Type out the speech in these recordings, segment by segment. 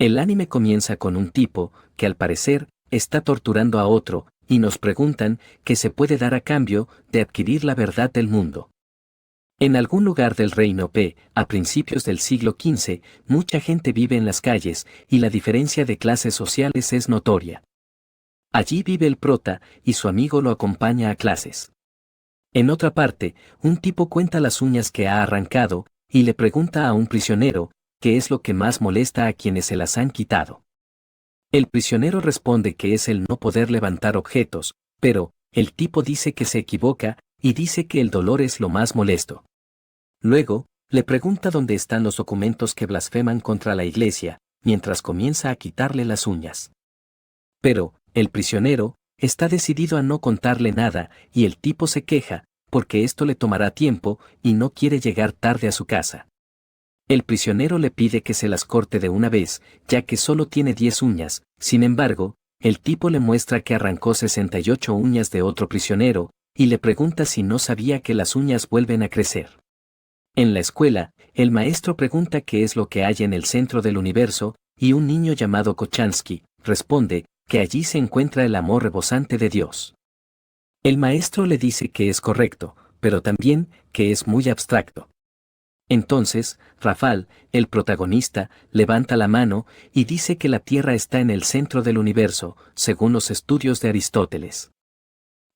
El anime comienza con un tipo, que al parecer, está torturando a otro, y nos preguntan qué se puede dar a cambio de adquirir la verdad del mundo. En algún lugar del reino P, a principios del siglo XV, mucha gente vive en las calles, y la diferencia de clases sociales es notoria. Allí vive el prota, y su amigo lo acompaña a clases. En otra parte, un tipo cuenta las uñas que ha arrancado, y le pregunta a un prisionero, qué es lo que más molesta a quienes se las han quitado. El prisionero responde que es el no poder levantar objetos, pero, el tipo dice que se equivoca, y dice que el dolor es lo más molesto. Luego, le pregunta dónde están los documentos que blasfeman contra la iglesia, mientras comienza a quitarle las uñas. Pero, el prisionero, está decidido a no contarle nada, y el tipo se queja, porque esto le tomará tiempo, y no quiere llegar tarde a su casa. El prisionero le pide que se las corte de una vez, ya que solo tiene 10 uñas, sin embargo, el tipo le muestra que arrancó 68 uñas de otro prisionero, y le pregunta si no sabía que las uñas vuelven a crecer. En la escuela, el maestro pregunta qué es lo que hay en el centro del universo, y un niño llamado Kochansky responde que allí se encuentra el amor rebosante de Dios. El maestro le dice que es correcto, pero también que es muy abstracto. Entonces, Rafal, el protagonista, levanta la mano y dice que la Tierra está en el centro del universo, según los estudios de Aristóteles.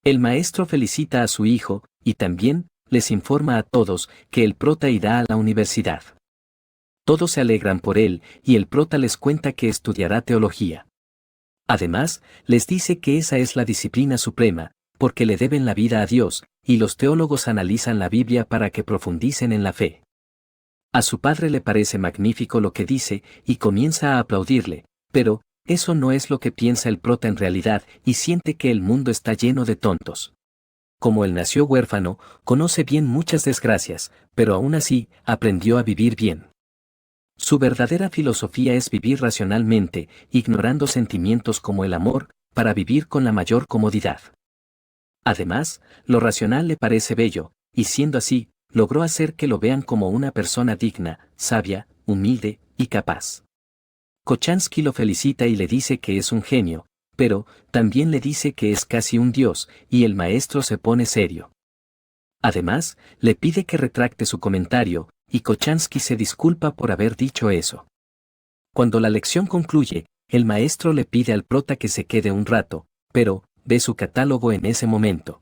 El maestro felicita a su hijo, y también les informa a todos que el prota irá a la universidad. Todos se alegran por él, y el prota les cuenta que estudiará teología. Además, les dice que esa es la disciplina suprema, porque le deben la vida a Dios, y los teólogos analizan la Biblia para que profundicen en la fe. A su padre le parece magnífico lo que dice, y comienza a aplaudirle, pero, eso no es lo que piensa el prota en realidad, y siente que el mundo está lleno de tontos. Como él nació huérfano, conoce bien muchas desgracias, pero aún así, aprendió a vivir bien. Su verdadera filosofía es vivir racionalmente, ignorando sentimientos como el amor, para vivir con la mayor comodidad. Además, lo racional le parece bello, y siendo así, logró hacer que lo vean como una persona digna, sabia, humilde y capaz. Kochansky lo felicita y le dice que es un genio, pero también le dice que es casi un dios, y el maestro se pone serio. Además, le pide que retracte su comentario, y Kochansky se disculpa por haber dicho eso. Cuando la lección concluye, el maestro le pide al prota que se quede un rato, pero ve su catálogo en ese momento.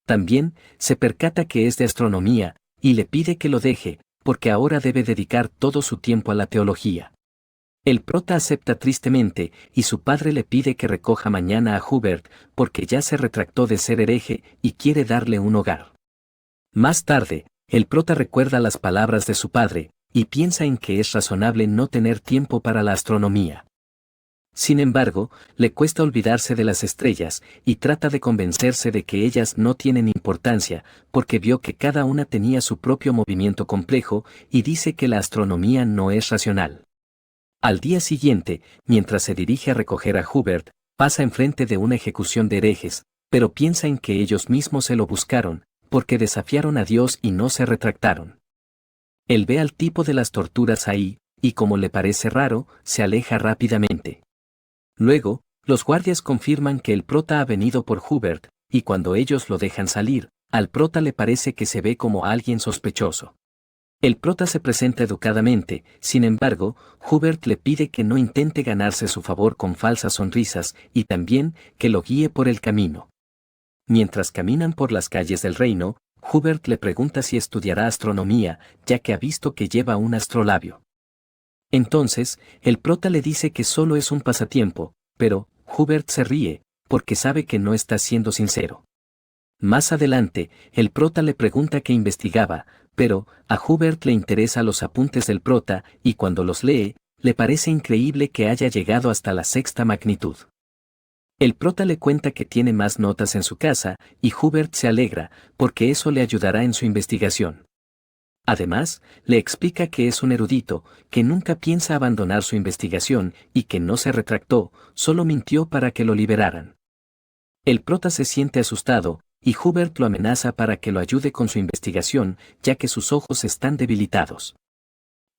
También se percata que es de astronomía, y le pide que lo deje, porque ahora debe dedicar todo su tiempo a la teología. El prota acepta tristemente, y su padre le pide que recoja mañana a Hubert, porque ya se retractó de ser hereje y quiere darle un hogar. Más tarde, el prota recuerda las palabras de su padre, y piensa en que es razonable no tener tiempo para la astronomía. Sin embargo, le cuesta olvidarse de las estrellas, y trata de convencerse de que ellas no tienen importancia, porque vio que cada una tenía su propio movimiento complejo, y dice que la astronomía no es racional. Al día siguiente, mientras se dirige a recoger a Hubert, pasa enfrente de una ejecución de herejes, pero piensa en que ellos mismos se lo buscaron, porque desafiaron a Dios y no se retractaron. Él ve al tipo de las torturas ahí, y como le parece raro, se aleja rápidamente. Luego, los guardias confirman que el prota ha venido por Hubert, y cuando ellos lo dejan salir, al prota le parece que se ve como alguien sospechoso. El prota se presenta educadamente, sin embargo, Hubert le pide que no intente ganarse su favor con falsas sonrisas, y también que lo guíe por el camino. Mientras caminan por las calles del reino, Hubert le pregunta si estudiará astronomía, ya que ha visto que lleva un astrolabio. Entonces, el prota le dice que solo es un pasatiempo, pero Hubert se ríe, porque sabe que no está siendo sincero. Más adelante, el prota le pregunta qué investigaba, pero a Hubert le interesan los apuntes del prota, y cuando los lee, le parece increíble que haya llegado hasta la sexta magnitud. El prota le cuenta que tiene más notas en su casa, y Hubert se alegra, porque eso le ayudará en su investigación. Además, le explica que es un erudito, que nunca piensa abandonar su investigación, y que no se retractó, solo mintió para que lo liberaran. El prota se siente asustado, y Hubert lo amenaza para que lo ayude con su investigación, ya que sus ojos están debilitados.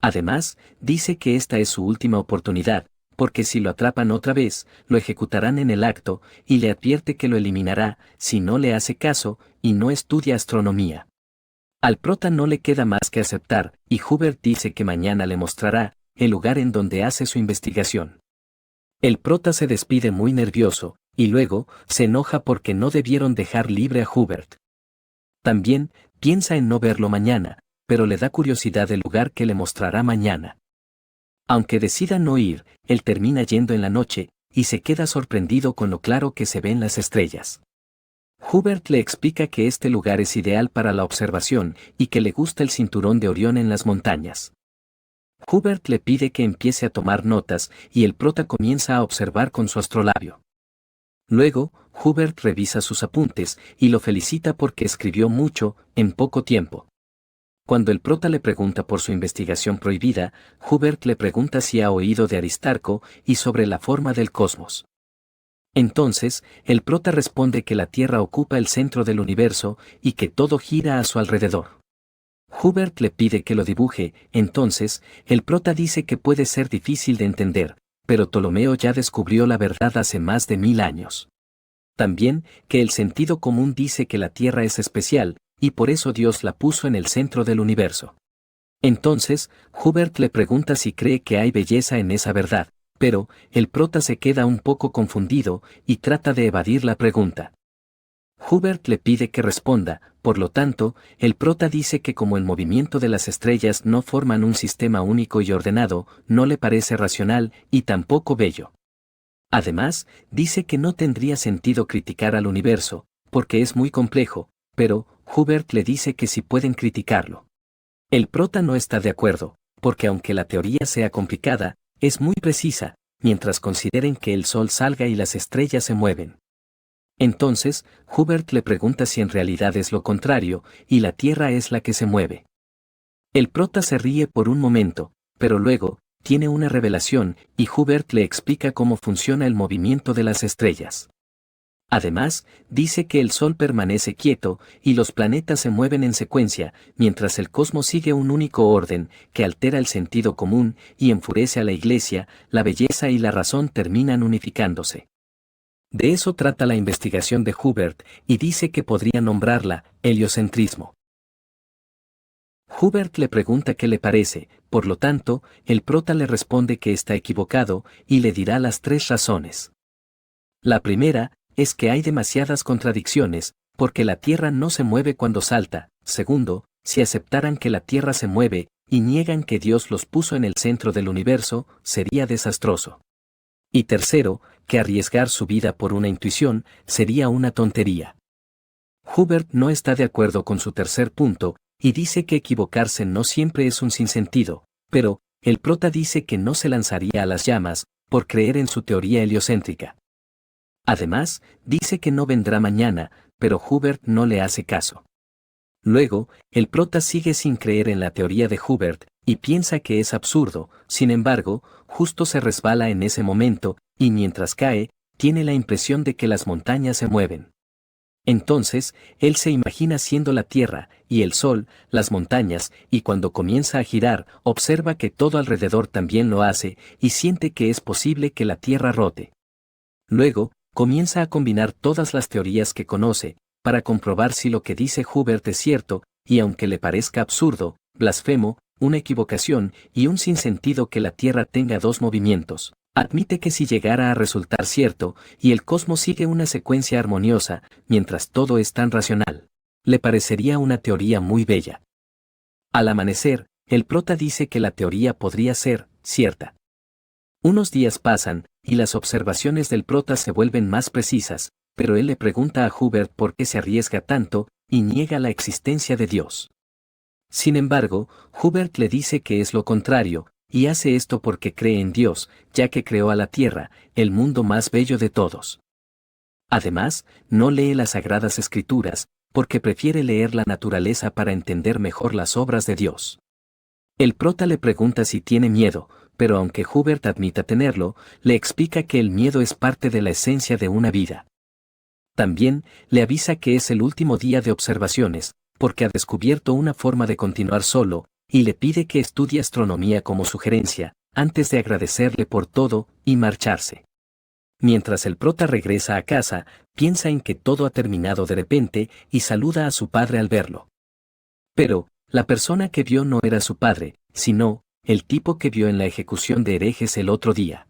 Además, dice que esta es su última oportunidad, porque si lo atrapan otra vez, lo ejecutarán en el acto, y le advierte que lo eliminará si no le hace caso y no estudia astronomía. Al prota no le queda más que aceptar, y Hubert dice que mañana le mostrará el lugar en donde hace su investigación. El prota se despide muy nervioso, y luego se enoja porque no debieron dejar libre a Hubert. También piensa en no verlo mañana, pero le da curiosidad el lugar que le mostrará mañana. Aunque decida no ir, él termina yendo en la noche, y se queda sorprendido con lo claro que se ven las estrellas. Hubert le explica que este lugar es ideal para la observación y que le gusta el cinturón de Orión en las montañas. Hubert le pide que empiece a tomar notas y el prota comienza a observar con su astrolabio. Luego, Hubert revisa sus apuntes y lo felicita porque escribió mucho en poco tiempo. Cuando el prota le pregunta por su investigación prohibida, Hubert le pregunta si ha oído de Aristarco y sobre la forma del cosmos. Entonces, el prota responde que la Tierra ocupa el centro del universo y que todo gira a su alrededor. Hubert le pide que lo dibuje, entonces, el prota dice que puede ser difícil de entender, pero Ptolomeo ya descubrió la verdad hace más de 1000 años. También, que el sentido común dice que la Tierra es especial, y por eso Dios la puso en el centro del universo. Entonces, Hubert le pregunta si cree que hay belleza en esa verdad, pero el prota se queda un poco confundido y trata de evadir la pregunta. Hubert le pide que responda, por lo tanto, el prota dice que como el movimiento de las estrellas no forman un sistema único y ordenado, no le parece racional y tampoco bello. Además, dice que no tendría sentido criticar al universo, porque es muy complejo, pero Hubert le dice que sí pueden criticarlo. El prota no está de acuerdo, porque aunque la teoría sea complicada, es muy precisa, mientras consideren que el sol salga y las estrellas se mueven. Entonces, Hubert le pregunta si en realidad es lo contrario, y la Tierra es la que se mueve. El prota se ríe por un momento, pero luego, tiene una revelación, y Hubert le explica cómo funciona el movimiento de las estrellas. Además, dice que el Sol permanece quieto, y los planetas se mueven en secuencia, mientras el cosmos sigue un único orden, que altera el sentido común, y enfurece a la Iglesia, la belleza y la razón terminan unificándose. De eso trata la investigación de Hubert, y dice que podría nombrarla heliocentrismo. Hubert le pregunta qué le parece, por lo tanto, el prota le responde que está equivocado, y le dirá las 3 razones. La primera, es que hay demasiadas contradicciones, porque la Tierra no se mueve cuando salta. Segundo, si aceptaran que la Tierra se mueve, y niegan que Dios los puso en el centro del universo, sería desastroso. Y tercero, que arriesgar su vida por una intuición, sería una tontería. Hubert no está de acuerdo con su tercer punto, y dice que equivocarse no siempre es un sinsentido, pero, el prota dice que no se lanzaría a las llamas, por creer en su teoría heliocéntrica. Además, dice que no vendrá mañana, pero Hubert no le hace caso. Luego, el prota sigue sin creer en la teoría de Hubert, y piensa que es absurdo, sin embargo, justo se resbala en ese momento, y mientras cae, tiene la impresión de que las montañas se mueven. Entonces, él se imagina siendo la Tierra, y el Sol, las montañas, y cuando comienza a girar, observa que todo alrededor también lo hace, y siente que es posible que la Tierra rote. Luego, comienza a combinar todas las teorías que conoce, para comprobar si lo que dice Hubert es cierto, y aunque le parezca absurdo, blasfemo, una equivocación y un sinsentido que la Tierra tenga 2 movimientos, admite que si llegara a resultar cierto, y el cosmos sigue una secuencia armoniosa, mientras todo es tan racional, le parecería una teoría muy bella. Al amanecer, el prota dice que la teoría podría ser cierta. Unos días pasan, y las observaciones del prota se vuelven más precisas, pero él le pregunta a Hubert por qué se arriesga tanto, y niega la existencia de Dios. Sin embargo, Hubert le dice que es lo contrario, y hace esto porque cree en Dios, ya que creó a la Tierra, el mundo más bello de todos. Además, no lee las Sagradas Escrituras, porque prefiere leer la naturaleza para entender mejor las obras de Dios. El prota le pregunta si tiene miedo, pero aunque Hubert admita tenerlo, le explica que el miedo es parte de la esencia de una vida. También, le avisa que es el último día de observaciones, porque ha descubierto una forma de continuar solo, y le pide que estudie astronomía como sugerencia, antes de agradecerle por todo y marcharse. Mientras el prota regresa a casa, piensa en que todo ha terminado de repente y saluda a su padre al verlo. Pero, la persona que vio no era su padre, sino el tipo que vio en la ejecución de herejes el otro día.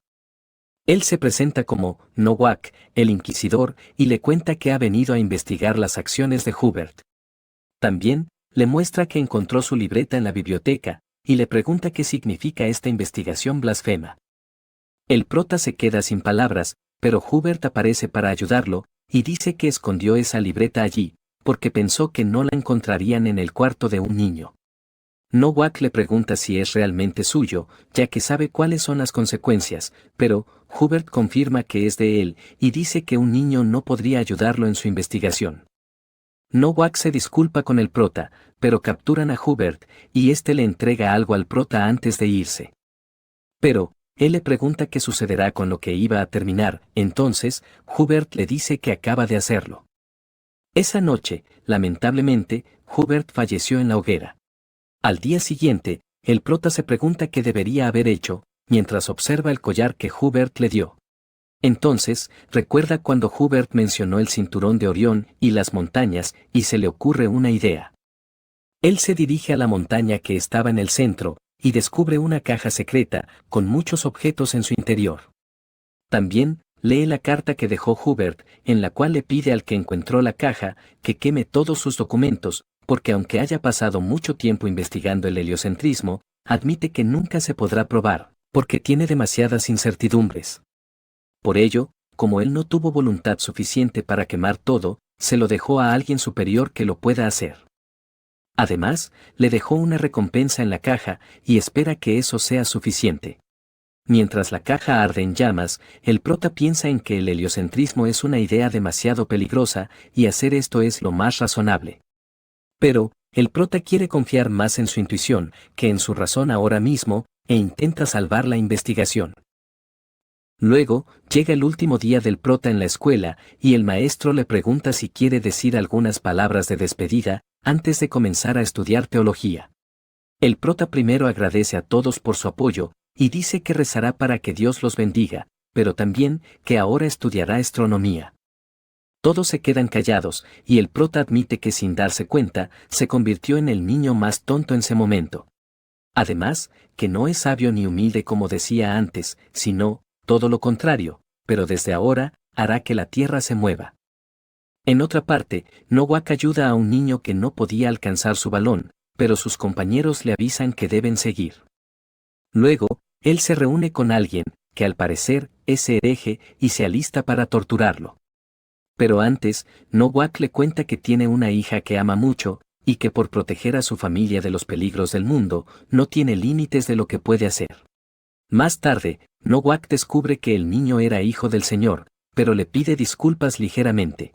Él se presenta como Nowak, el inquisidor, y le cuenta que ha venido a investigar las acciones de Hubert. También, le muestra que encontró su libreta en la biblioteca, y le pregunta qué significa esta investigación blasfema. El prota se queda sin palabras, pero Hubert aparece para ayudarlo, y dice que escondió esa libreta allí, porque pensó que no la encontrarían en el cuarto de un niño. Nowak le pregunta si es realmente suyo, ya que sabe cuáles son las consecuencias, pero Hubert confirma que es de él, y dice que un niño no podría ayudarlo en su investigación. Nowak se disculpa con el prota, pero capturan a Hubert, y éste le entrega algo al prota antes de irse. Pero, él le pregunta qué sucederá con lo que iba a terminar, entonces, Hubert le dice que acaba de hacerlo. Esa noche, lamentablemente, Hubert falleció en la hoguera. Al día siguiente, el prota se pregunta qué debería haber hecho, mientras observa el collar que Hubert le dio. Entonces, recuerda cuando Hubert mencionó el cinturón de Orión y las montañas, y se le ocurre una idea. Él se dirige a la montaña que estaba en el centro, y descubre una caja secreta, con muchos objetos en su interior. También, lee la carta que dejó Hubert, en la cual le pide al que encontró la caja, que queme todos sus documentos, porque aunque haya pasado mucho tiempo investigando el heliocentrismo, admite que nunca se podrá probar, porque tiene demasiadas incertidumbres. Por ello, como él no tuvo voluntad suficiente para quemar todo, se lo dejó a alguien superior que lo pueda hacer. Además, le dejó una recompensa en la caja, y espera que eso sea suficiente. Mientras la caja arde en llamas, el prota piensa en que el heliocentrismo es una idea demasiado peligrosa, y hacer esto es lo más razonable. Pero, el prota quiere confiar más en su intuición que en su razón ahora mismo, e intenta salvar la investigación. Luego, llega el último día del prota en la escuela, y el maestro le pregunta si quiere decir algunas palabras de despedida, antes de comenzar a estudiar teología. El prota primero agradece a todos por su apoyo, y dice que rezará para que Dios los bendiga, pero también que ahora estudiará astronomía. Todos se quedan callados, y el prota admite que sin darse cuenta, se convirtió en el niño más tonto en ese momento. Además, que no es sabio ni humilde como decía antes, sino, todo lo contrario, pero desde ahora, hará que la tierra se mueva. En otra parte, Nowak ayuda a un niño que no podía alcanzar su balón, pero sus compañeros le avisan que deben seguir. Luego, él se reúne con alguien, que al parecer, es hereje, y se alista para torturarlo. Pero antes, Nowak le cuenta que tiene una hija que ama mucho, y que por proteger a su familia de los peligros del mundo, no tiene límites de lo que puede hacer. Más tarde, Nowak descubre que el niño era hijo del Señor, pero le pide disculpas ligeramente.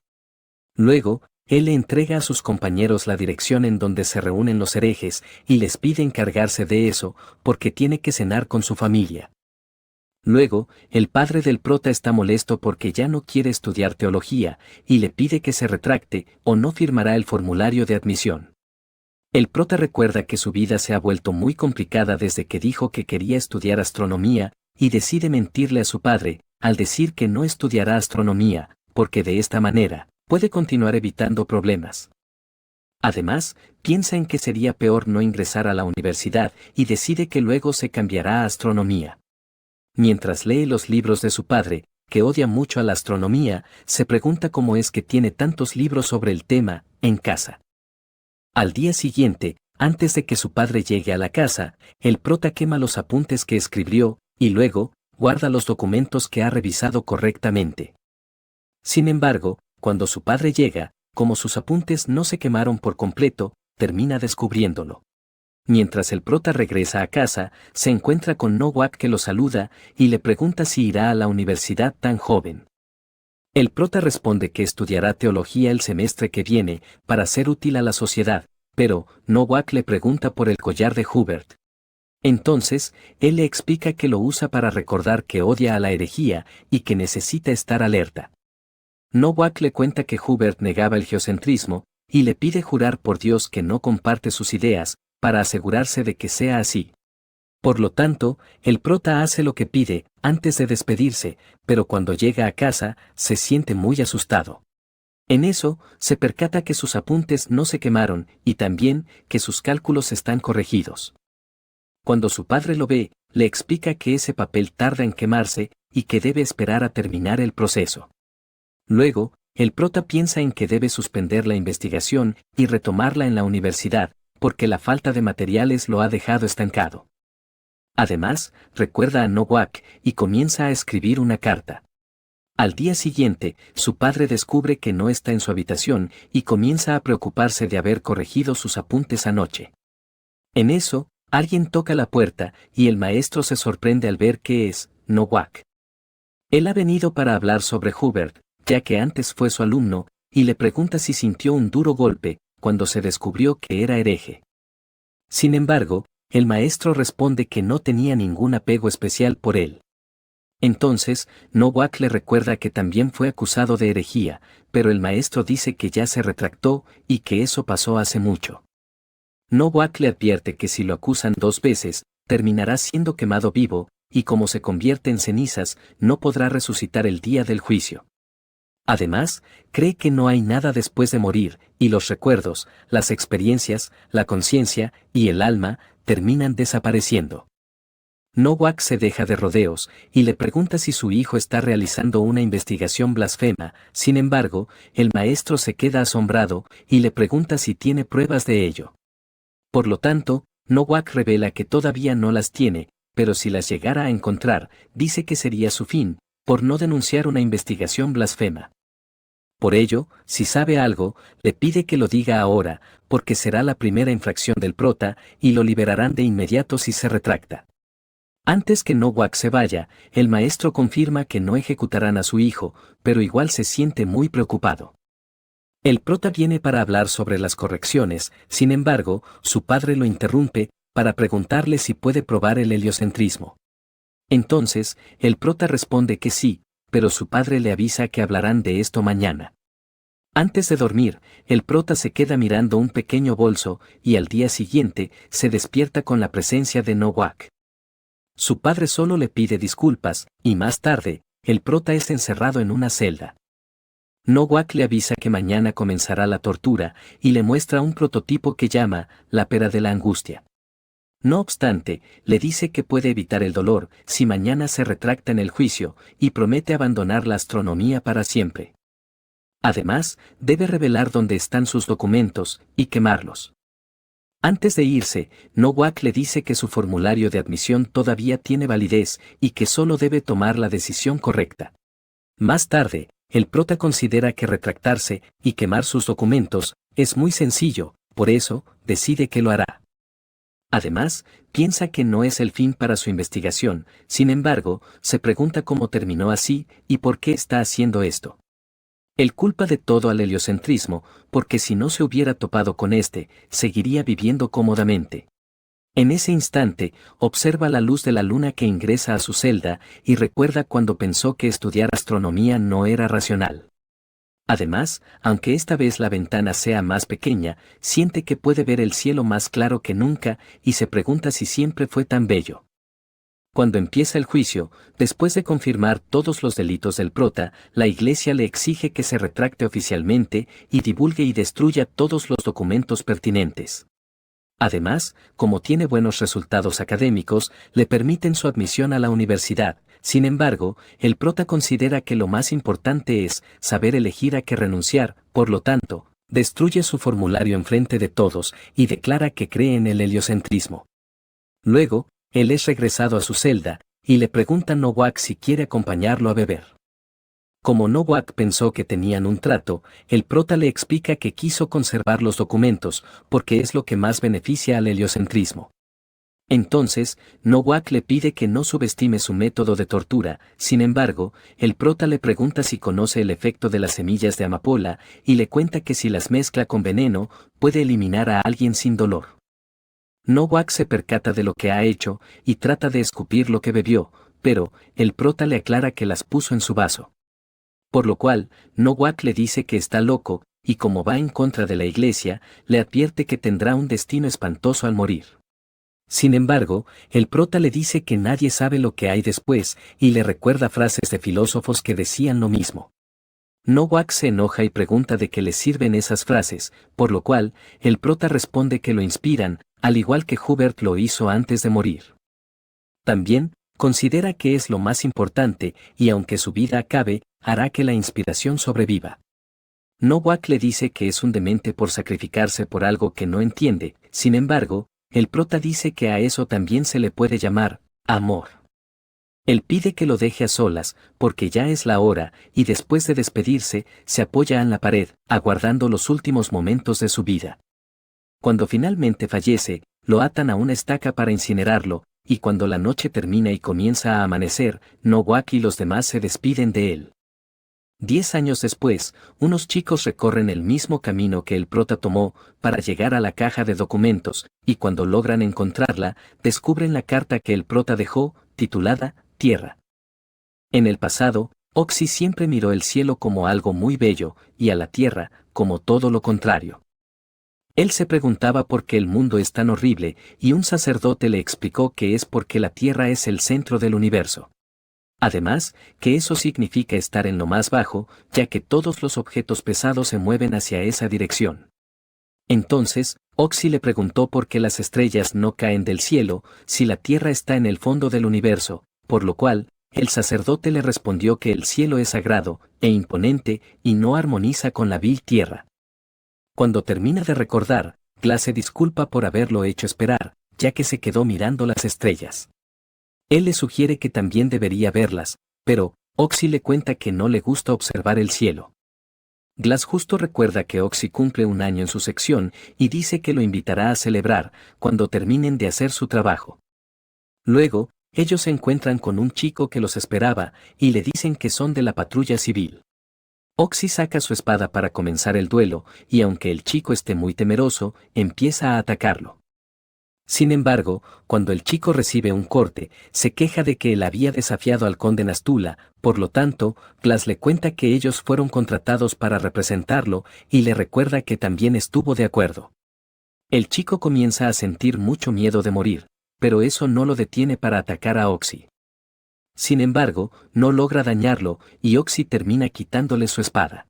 Luego, él le entrega a sus compañeros la dirección en donde se reúnen los herejes, y les pide encargarse de eso, porque tiene que cenar con su familia. Luego, el padre del prota está molesto porque ya no quiere estudiar teología, y le pide que se retracte, o no firmará el formulario de admisión. El prota recuerda que su vida se ha vuelto muy complicada desde que dijo que quería estudiar astronomía, y decide mentirle a su padre, al decir que no estudiará astronomía, porque de esta manera, puede continuar evitando problemas. Además, piensa en que sería peor no ingresar a la universidad, y decide que luego se cambiará a astronomía. Mientras lee los libros de su padre, que odia mucho a la astronomía, se pregunta cómo es que tiene tantos libros sobre el tema, en casa. Al día siguiente, antes de que su padre llegue a la casa, el prota quema los apuntes que escribió, y luego, guarda los documentos que ha revisado correctamente. Sin embargo, cuando su padre llega, como sus apuntes no se quemaron por completo, termina descubriéndolo. Mientras el prota regresa a casa, se encuentra con Nowak que lo saluda, y le pregunta si irá a la universidad tan joven. El prota responde que estudiará teología el semestre que viene, para ser útil a la sociedad, pero Nowak le pregunta por el collar de Hubert. Entonces, él le explica que lo usa para recordar que odia a la herejía, y que necesita estar alerta. Nowak le cuenta que Hubert negaba el geocentrismo, y le pide jurar por Dios que no comparte sus ideas, para asegurarse de que sea así. Por lo tanto, el prota hace lo que pide antes de despedirse, pero cuando llega a casa, se siente muy asustado. En eso, se percata que sus apuntes no se quemaron y también que sus cálculos están corregidos. Cuando su padre lo ve, le explica que ese papel tarda en quemarse y que debe esperar a terminar el proceso. Luego, el prota piensa en que debe suspender la investigación y retomarla en la universidad, porque la falta de materiales lo ha dejado estancado. Además, recuerda a Nowak y comienza a escribir una carta. Al día siguiente, su padre descubre que no está en su habitación y comienza a preocuparse de haber corregido sus apuntes anoche. En eso, alguien toca la puerta y el maestro se sorprende al ver que es Nowak. Él ha venido para hablar sobre Hubert, ya que antes fue su alumno, y le pregunta si sintió un duro golpe cuando se descubrió que era hereje. Sin embargo, el maestro responde que no tenía ningún apego especial por él. Entonces, Nowak le recuerda que también fue acusado de herejía, pero el maestro dice que ya se retractó y que eso pasó hace mucho. Nowak le advierte que si lo acusan 2 veces, terminará siendo quemado vivo, y como se convierte en cenizas, no podrá resucitar el día del juicio. Además, cree que no hay nada después de morir, y los recuerdos, las experiencias, la conciencia y el alma terminan desapareciendo. Nowak se deja de rodeos y le pregunta si su hijo está realizando una investigación blasfema. Sin embargo, el maestro se queda asombrado y le pregunta si tiene pruebas de ello. Por lo tanto, Nowak revela que todavía no las tiene, pero si las llegara a encontrar, dice que sería su fin, por no denunciar una investigación blasfema. Por ello, si sabe algo, le pide que lo diga ahora, porque será la primera infracción del prota, y lo liberarán de inmediato si se retracta. Antes que Nowak se vaya, el maestro confirma que no ejecutarán a su hijo, pero igual se siente muy preocupado. El prota viene para hablar sobre las correcciones, sin embargo, su padre lo interrumpe, para preguntarle si puede probar el heliocentrismo. Entonces, el prota responde que sí, pero su padre le avisa que hablarán de esto mañana. Antes de dormir, el prota se queda mirando un pequeño bolso y al día siguiente se despierta con la presencia de Nowak. Su padre solo le pide disculpas, y más tarde, el prota es encerrado en una celda. Nowak le avisa que mañana comenzará la tortura y le muestra un prototipo que llama la pera de la angustia. No obstante, le dice que puede evitar el dolor si mañana se retracta en el juicio y promete abandonar la astronomía para siempre. Además, debe revelar dónde están sus documentos y quemarlos. Antes de irse, Nowak le dice que su formulario de admisión todavía tiene validez y que solo debe tomar la decisión correcta. Más tarde, el prota considera que retractarse y quemar sus documentos es muy sencillo, por eso, decide que lo hará. Además, piensa que no es el fin para su investigación, sin embargo, se pregunta cómo terminó así y por qué está haciendo esto. Él culpa de todo al heliocentrismo, porque si no se hubiera topado con este, seguiría viviendo cómodamente. En ese instante, observa la luz de la luna que ingresa a su celda y recuerda cuando pensó que estudiar astronomía no era racional. Además, aunque esta vez la ventana sea más pequeña, siente que puede ver el cielo más claro que nunca y se pregunta si siempre fue tan bello. Cuando empieza el juicio, después de confirmar todos los delitos del prota, la iglesia le exige que se retracte oficialmente y divulgue y destruya todos los documentos pertinentes. Además, como tiene buenos resultados académicos, le permiten su admisión a la universidad. Sin embargo, el prota considera que lo más importante es saber elegir a qué renunciar, por lo tanto, destruye su formulario enfrente de todos y declara que cree en el heliocentrismo. Luego, él es regresado a su celda, y le pregunta a Nowak si quiere acompañarlo a beber. Como Nowak pensó que tenían un trato, el prota le explica que quiso conservar los documentos, porque es lo que más beneficia al heliocentrismo. Entonces, Nowak le pide que no subestime su método de tortura. Sin embargo, el prota le pregunta si conoce el efecto de las semillas de amapola, y le cuenta que si las mezcla con veneno, puede eliminar a alguien sin dolor. Nowak se percata de lo que ha hecho, y trata de escupir lo que bebió, pero, el prota le aclara que las puso en su vaso. Por lo cual, Nowak le dice que está loco, y como va en contra de la Iglesia, le advierte que tendrá un destino espantoso al morir. Sin embargo, el prota le dice que nadie sabe lo que hay después, y le recuerda frases de filósofos que decían lo mismo. Nowak se enoja y pregunta de qué le sirven esas frases, por lo cual, el prota responde que lo inspiran, al igual que Hubert lo hizo antes de morir. También, considera que es lo más importante, y aunque su vida acabe, hará que la inspiración sobreviva. Nowak le dice que es un demente por sacrificarse por algo que no entiende, sin embargo, el prota dice que a eso también se le puede llamar amor. Él pide que lo deje a solas, porque ya es la hora, y después de despedirse, se apoya en la pared, aguardando los últimos momentos de su vida. Cuando finalmente fallece, lo atan a una estaca para incinerarlo, y cuando la noche termina y comienza a amanecer, Nowak y los demás se despiden de él. 10 años después, unos chicos recorren el mismo camino que el prota tomó para llegar a la caja de documentos, y cuando logran encontrarla, descubren la carta que el prota dejó, titulada Tierra. En el pasado, Oxy siempre miró el cielo como algo muy bello, y a la tierra, como todo lo contrario. Él se preguntaba por qué el mundo es tan horrible, y un sacerdote le explicó que es porque la tierra es el centro del universo. Además, que eso significa estar en lo más bajo, ya que todos los objetos pesados se mueven hacia esa dirección. Entonces, Oxy le preguntó por qué las estrellas no caen del cielo, si la Tierra está en el fondo del universo, por lo cual, el sacerdote le respondió que el cielo es sagrado e imponente y no armoniza con la vil tierra. Cuando termina de recordar, Glass se disculpa por haberlo hecho esperar, ya que se quedó mirando las estrellas. Él le sugiere que también debería verlas, pero Oxy le cuenta que no le gusta observar el cielo. Glass justo recuerda que Oxy cumple un año en su sección y dice que lo invitará a celebrar cuando terminen de hacer su trabajo. Luego, ellos se encuentran con un chico que los esperaba y le dicen que son de la patrulla civil. Oxy saca su espada para comenzar el duelo y aunque el chico esté muy temeroso, empieza a atacarlo. Sin embargo, cuando el chico recibe un corte, se queja de que él había desafiado al conde Nastula, por lo tanto, Glass le cuenta que ellos fueron contratados para representarlo y le recuerda que también estuvo de acuerdo. El chico comienza a sentir mucho miedo de morir, pero eso no lo detiene para atacar a Oxy. Sin embargo, no logra dañarlo y Oxy termina quitándole su espada.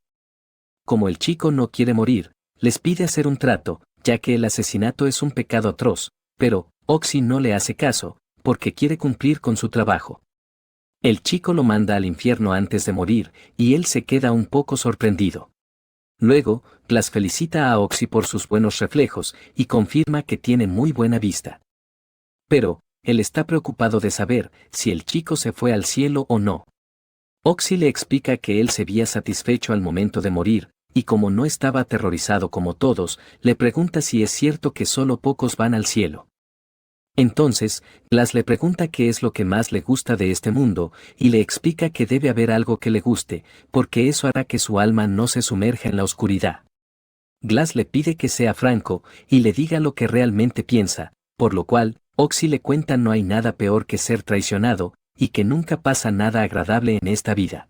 Como el chico no quiere morir, les pide hacer un trato, ya que el asesinato es un pecado atroz, pero Oxy no le hace caso, porque quiere cumplir con su trabajo. El chico lo manda al infierno antes de morir, y él se queda un poco sorprendido. Luego, Glass felicita a Oxy por sus buenos reflejos y confirma que tiene muy buena vista. Pero, él está preocupado de saber si el chico se fue al cielo o no. Oxy le explica que él se veía satisfecho al momento de morir, y como no estaba aterrorizado como todos, le pregunta si es cierto que solo pocos van al cielo. Entonces, Glass le pregunta qué es lo que más le gusta de este mundo, y le explica que debe haber algo que le guste, porque eso hará que su alma no se sumerja en la oscuridad. Glass le pide que sea franco, y le diga lo que realmente piensa, por lo cual, Oxy le cuenta no hay nada peor que ser traicionado, y que nunca pasa nada agradable en esta vida.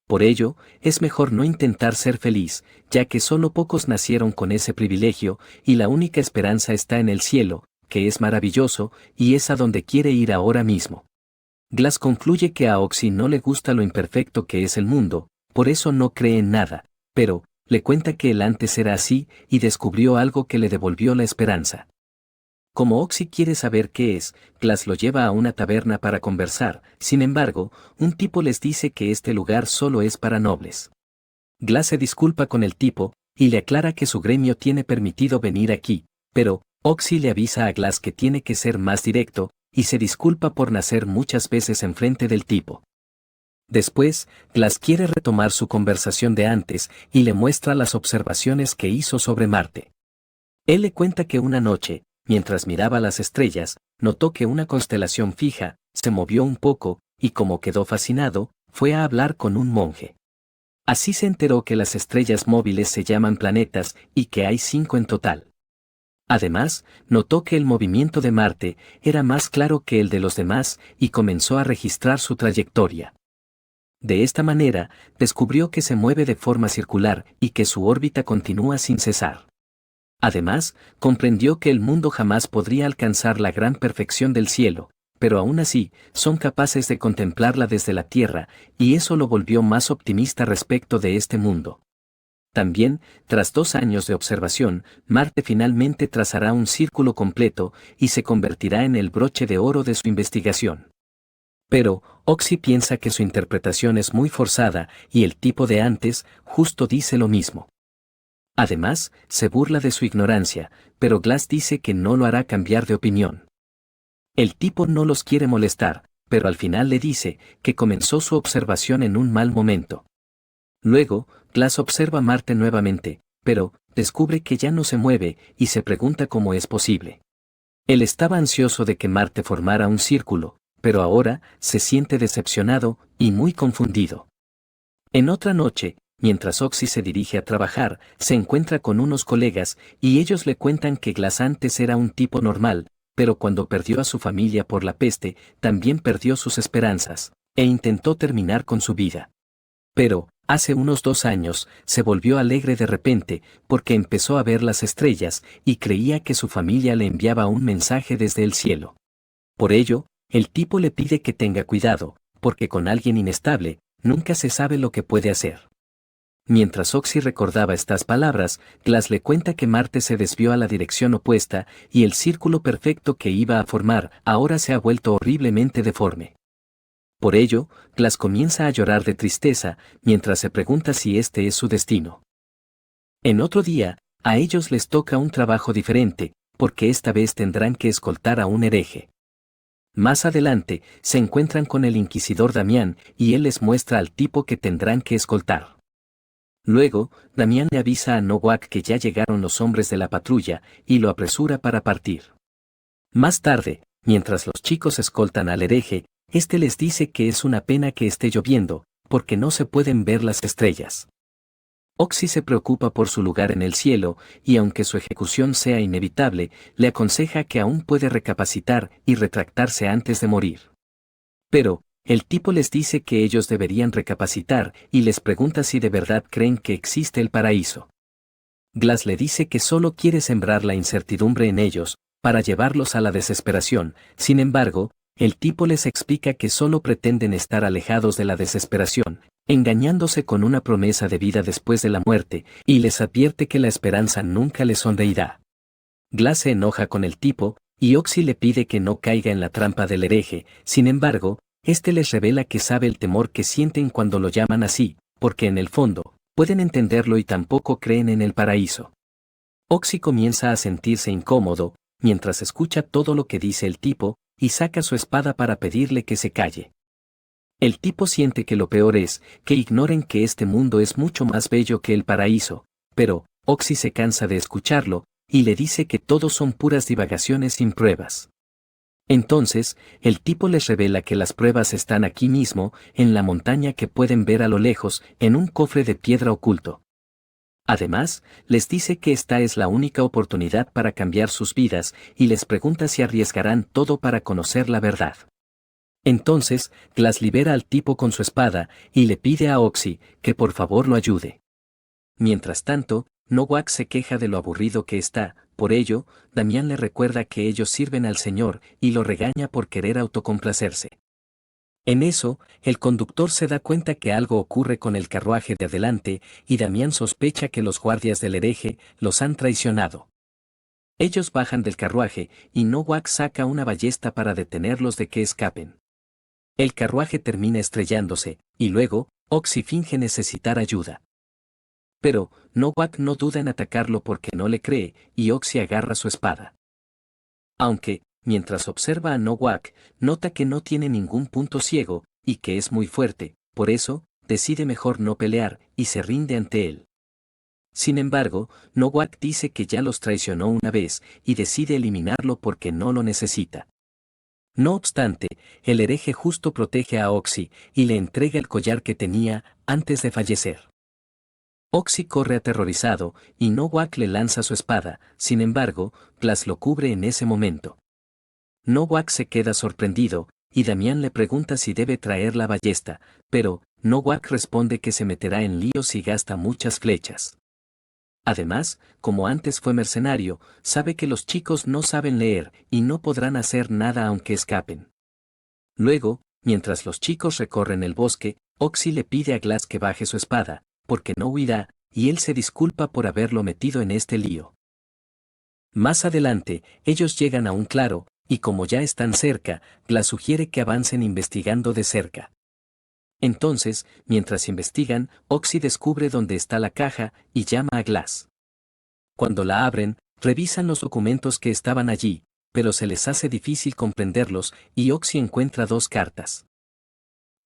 Por ello, es mejor no intentar ser feliz, ya que solo pocos nacieron con ese privilegio, y la única esperanza está en el cielo, que es maravilloso, y es a donde quiere ir ahora mismo. Glass concluye que a Oxy no le gusta lo imperfecto que es el mundo, por eso no cree en nada, pero, le cuenta que él antes era así, y descubrió algo que le devolvió la esperanza. Como Oxy quiere saber qué es, Glass lo lleva a una taberna para conversar, sin embargo, un tipo les dice que este lugar solo es para nobles. Glass se disculpa con el tipo, y le aclara que su gremio tiene permitido venir aquí, pero, Oxy le avisa a Glass que tiene que ser más directo, y se disculpa por nacer muchas veces enfrente del tipo. Después, Glass quiere retomar su conversación de antes, y le muestra las observaciones que hizo sobre Marte. Él le cuenta que una noche, mientras miraba las estrellas, notó que una constelación fija, se movió un poco, y como quedó fascinado, fue a hablar con un monje. Así se enteró que las estrellas móviles se llaman planetas y que hay 5 en total. Además, notó que el movimiento de Marte era más claro que el de los demás y comenzó a registrar su trayectoria. De esta manera, descubrió que se mueve de forma circular y que su órbita continúa sin cesar. Además, comprendió que el mundo jamás podría alcanzar la gran perfección del cielo, pero aún así, son capaces de contemplarla desde la Tierra, y eso lo volvió más optimista respecto de este mundo. También, tras 2 años de observación, Marte finalmente trazará un círculo completo y se convertirá en el broche de oro de su investigación. Pero, Oxy piensa que su interpretación es muy forzada y el tipo de antes justo dice lo mismo. Además, se burla de su ignorancia, pero Glass dice que no lo hará cambiar de opinión. El tipo no los quiere molestar, pero al final le dice que comenzó su observación en un mal momento. Luego, Glass observa Marte nuevamente, pero descubre que ya no se mueve y se pregunta cómo es posible. Él estaba ansioso de que Marte formara un círculo, pero ahora se siente decepcionado y muy confundido. En otra noche, mientras Oxy se dirige a trabajar, se encuentra con unos colegas y ellos le cuentan que Glass antes era un tipo normal, pero cuando perdió a su familia por la peste, también perdió sus esperanzas, e intentó terminar con su vida. Pero, hace unos 2 años, se volvió alegre de repente, porque empezó a ver las estrellas y creía que su familia le enviaba un mensaje desde el cielo. Por ello, el tipo le pide que tenga cuidado, porque con alguien inestable, nunca se sabe lo que puede hacer. Mientras Oxy recordaba estas palabras, Glass le cuenta que Marte se desvió a la dirección opuesta y el círculo perfecto que iba a formar ahora se ha vuelto horriblemente deforme. Por ello, Glass comienza a llorar de tristeza, mientras se pregunta si este es su destino. En otro día, a ellos les toca un trabajo diferente, porque esta vez tendrán que escoltar a un hereje. Más adelante, se encuentran con el inquisidor Damián y él les muestra al tipo que tendrán que escoltar. Luego, Damián le avisa a Nowak que ya llegaron los hombres de la patrulla y lo apresura para partir. Más tarde, mientras los chicos escoltan al hereje, este les dice que es una pena que esté lloviendo, porque no se pueden ver las estrellas. Oxy se preocupa por su lugar en el cielo, y aunque su ejecución sea inevitable, le aconseja que aún puede recapacitar y retractarse antes de morir. Pero, el tipo les dice que ellos deberían recapacitar y les pregunta si de verdad creen que existe el paraíso. Glass le dice que solo quiere sembrar la incertidumbre en ellos, para llevarlos a la desesperación. Sin embargo, el tipo les explica que solo pretenden estar alejados de la desesperación, engañándose con una promesa de vida después de la muerte, y les advierte que la esperanza nunca les sonreirá. Glass se enoja con el tipo, y Oxy le pide que no caiga en la trampa del hereje. Sin embargo, este les revela que sabe el temor que sienten cuando lo llaman así, porque en el fondo, pueden entenderlo y tampoco creen en el paraíso. Oxy comienza a sentirse incómodo, mientras escucha todo lo que dice el tipo, y saca su espada para pedirle que se calle. El tipo siente que lo peor es que ignoren que este mundo es mucho más bello que el paraíso, pero Oxy se cansa de escucharlo, y le dice que todo son puras divagaciones sin pruebas. Entonces, el tipo les revela que las pruebas están aquí mismo, en la montaña que pueden ver a lo lejos, en un cofre de piedra oculto. Además, les dice que esta es la única oportunidad para cambiar sus vidas, y les pregunta si arriesgarán todo para conocer la verdad. Entonces, Glass libera al tipo con su espada, y le pide a Oxy que por favor lo ayude. Mientras tanto, Nowak se queja de lo aburrido que está, por ello, Damián le recuerda que ellos sirven al Señor, y lo regaña por querer autocomplacerse. En eso, el conductor se da cuenta que algo ocurre con el carruaje de adelante, y Damián sospecha que los guardias del hereje los han traicionado. Ellos bajan del carruaje, y Nowak saca una ballesta para detenerlos de que escapen. El carruaje termina estrellándose, y luego, Oxy finge necesitar ayuda. Pero, Nowak no duda en atacarlo porque no le cree, y Oxy agarra su espada. Aunque, mientras observa a Nowak, nota que no tiene ningún punto ciego, y que es muy fuerte, por eso, decide mejor no pelear, y se rinde ante él. Sin embargo, Nowak dice que ya los traicionó una vez, y decide eliminarlo porque no lo necesita. No obstante, el hereje justo protege a Oxy, y le entrega el collar que tenía, antes de fallecer. Oxy corre aterrorizado, y Nowak le lanza su espada. Sin embargo, Glass lo cubre en ese momento. Nowak se queda sorprendido, y Damián le pregunta si debe traer la ballesta, pero Nowak responde que se meterá en líos si gasta muchas flechas. Además, como antes fue mercenario, sabe que los chicos no saben leer y no podrán hacer nada aunque escapen. Luego, mientras los chicos recorren el bosque, Oxy le pide a Glass que baje su espada, porque no huirá, y él se disculpa por haberlo metido en este lío. Más adelante, ellos llegan a un claro, y como ya están cerca, Glass sugiere que avancen investigando de cerca. Entonces, mientras investigan, Oxy descubre dónde está la caja y llama a Glass. Cuando la abren, revisan los documentos que estaban allí, pero se les hace difícil comprenderlos y Oxy encuentra dos cartas.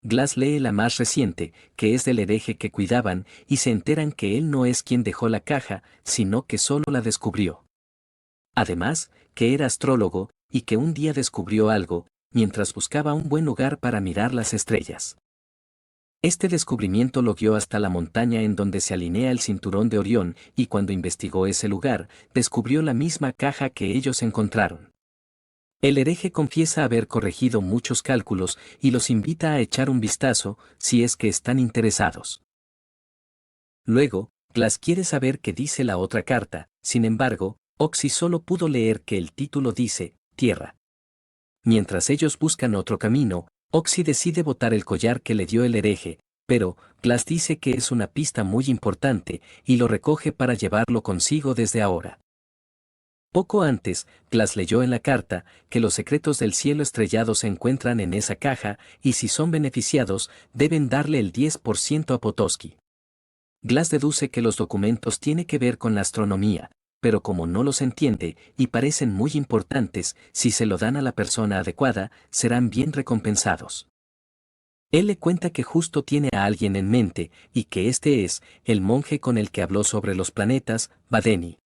Glass lee la más reciente, que es del hereje que cuidaban, y se enteran que él no es quien dejó la caja, sino que solo la descubrió. Además, que era astrólogo, y que un día descubrió algo, mientras buscaba un buen lugar para mirar las estrellas. Este descubrimiento lo guió hasta la montaña en donde se alinea el cinturón de Orión, y cuando investigó ese lugar, descubrió la misma caja que ellos encontraron. El hereje confiesa haber corregido muchos cálculos y los invita a echar un vistazo, si es que están interesados. Luego, Glass quiere saber qué dice la otra carta, sin embargo, Oxy solo pudo leer que el título dice, Tierra. Mientras ellos buscan otro camino, Oxy decide botar el collar que le dio el hereje, pero Glass dice que es una pista muy importante y lo recoge para llevarlo consigo desde ahora. Poco antes, Glass leyó en la carta que los secretos del cielo estrellado se encuentran en esa caja y si son beneficiados, deben darle el 10% a Potosky. Glass deduce que los documentos tienen que ver con la astronomía, pero como no los entiende y parecen muy importantes, si se lo dan a la persona adecuada, serán bien recompensados. Él le cuenta que justo tiene a alguien en mente y que este es el monje con el que habló sobre los planetas, Badeni.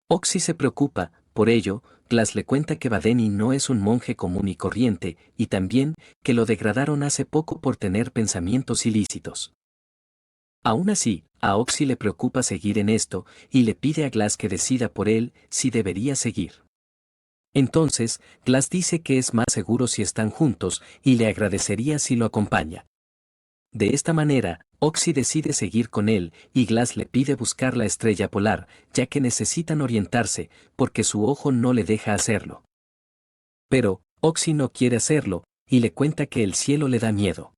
Oxy se preocupa, por ello, Glass le cuenta que Badeni no es un monje común y corriente, y también, que lo degradaron hace poco por tener pensamientos ilícitos. Aún así, a Oxy le preocupa seguir en esto, y le pide a Glass que decida por él si debería seguir. Entonces, Glass dice que es más seguro si están juntos, y le agradecería si lo acompaña. De esta manera, Oxy decide seguir con él y Glass le pide buscar la estrella polar, ya que necesitan orientarse, porque su ojo no le deja hacerlo. Pero, Oxy no quiere hacerlo, y le cuenta que el cielo le da miedo.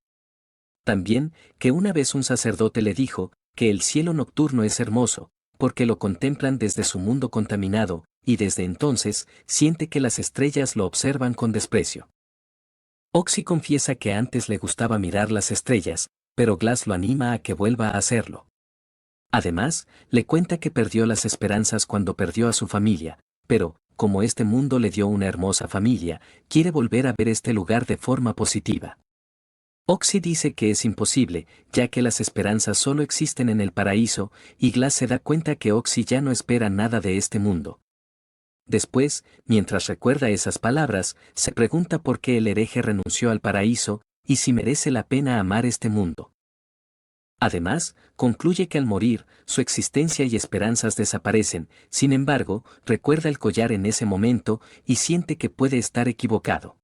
También, que una vez un sacerdote le dijo, que el cielo nocturno es hermoso, porque lo contemplan desde su mundo contaminado, y desde entonces, siente que las estrellas lo observan con desprecio. Oxy confiesa que antes le gustaba mirar las estrellas, pero Glass lo anima a que vuelva a hacerlo. Además, le cuenta que perdió las esperanzas cuando perdió a su familia, pero, como este mundo le dio una hermosa familia, quiere volver a ver este lugar de forma positiva. Oxy dice que es imposible, ya que las esperanzas solo existen en el paraíso, y Glass se da cuenta que Oxy ya no espera nada de este mundo. Después, mientras recuerda esas palabras, se pregunta por qué el hereje renunció al paraíso, y si merece la pena amar este mundo. Además, concluye que al morir, su existencia y esperanzas desaparecen, sin embargo, recuerda el collar en ese momento y siente que puede estar equivocado.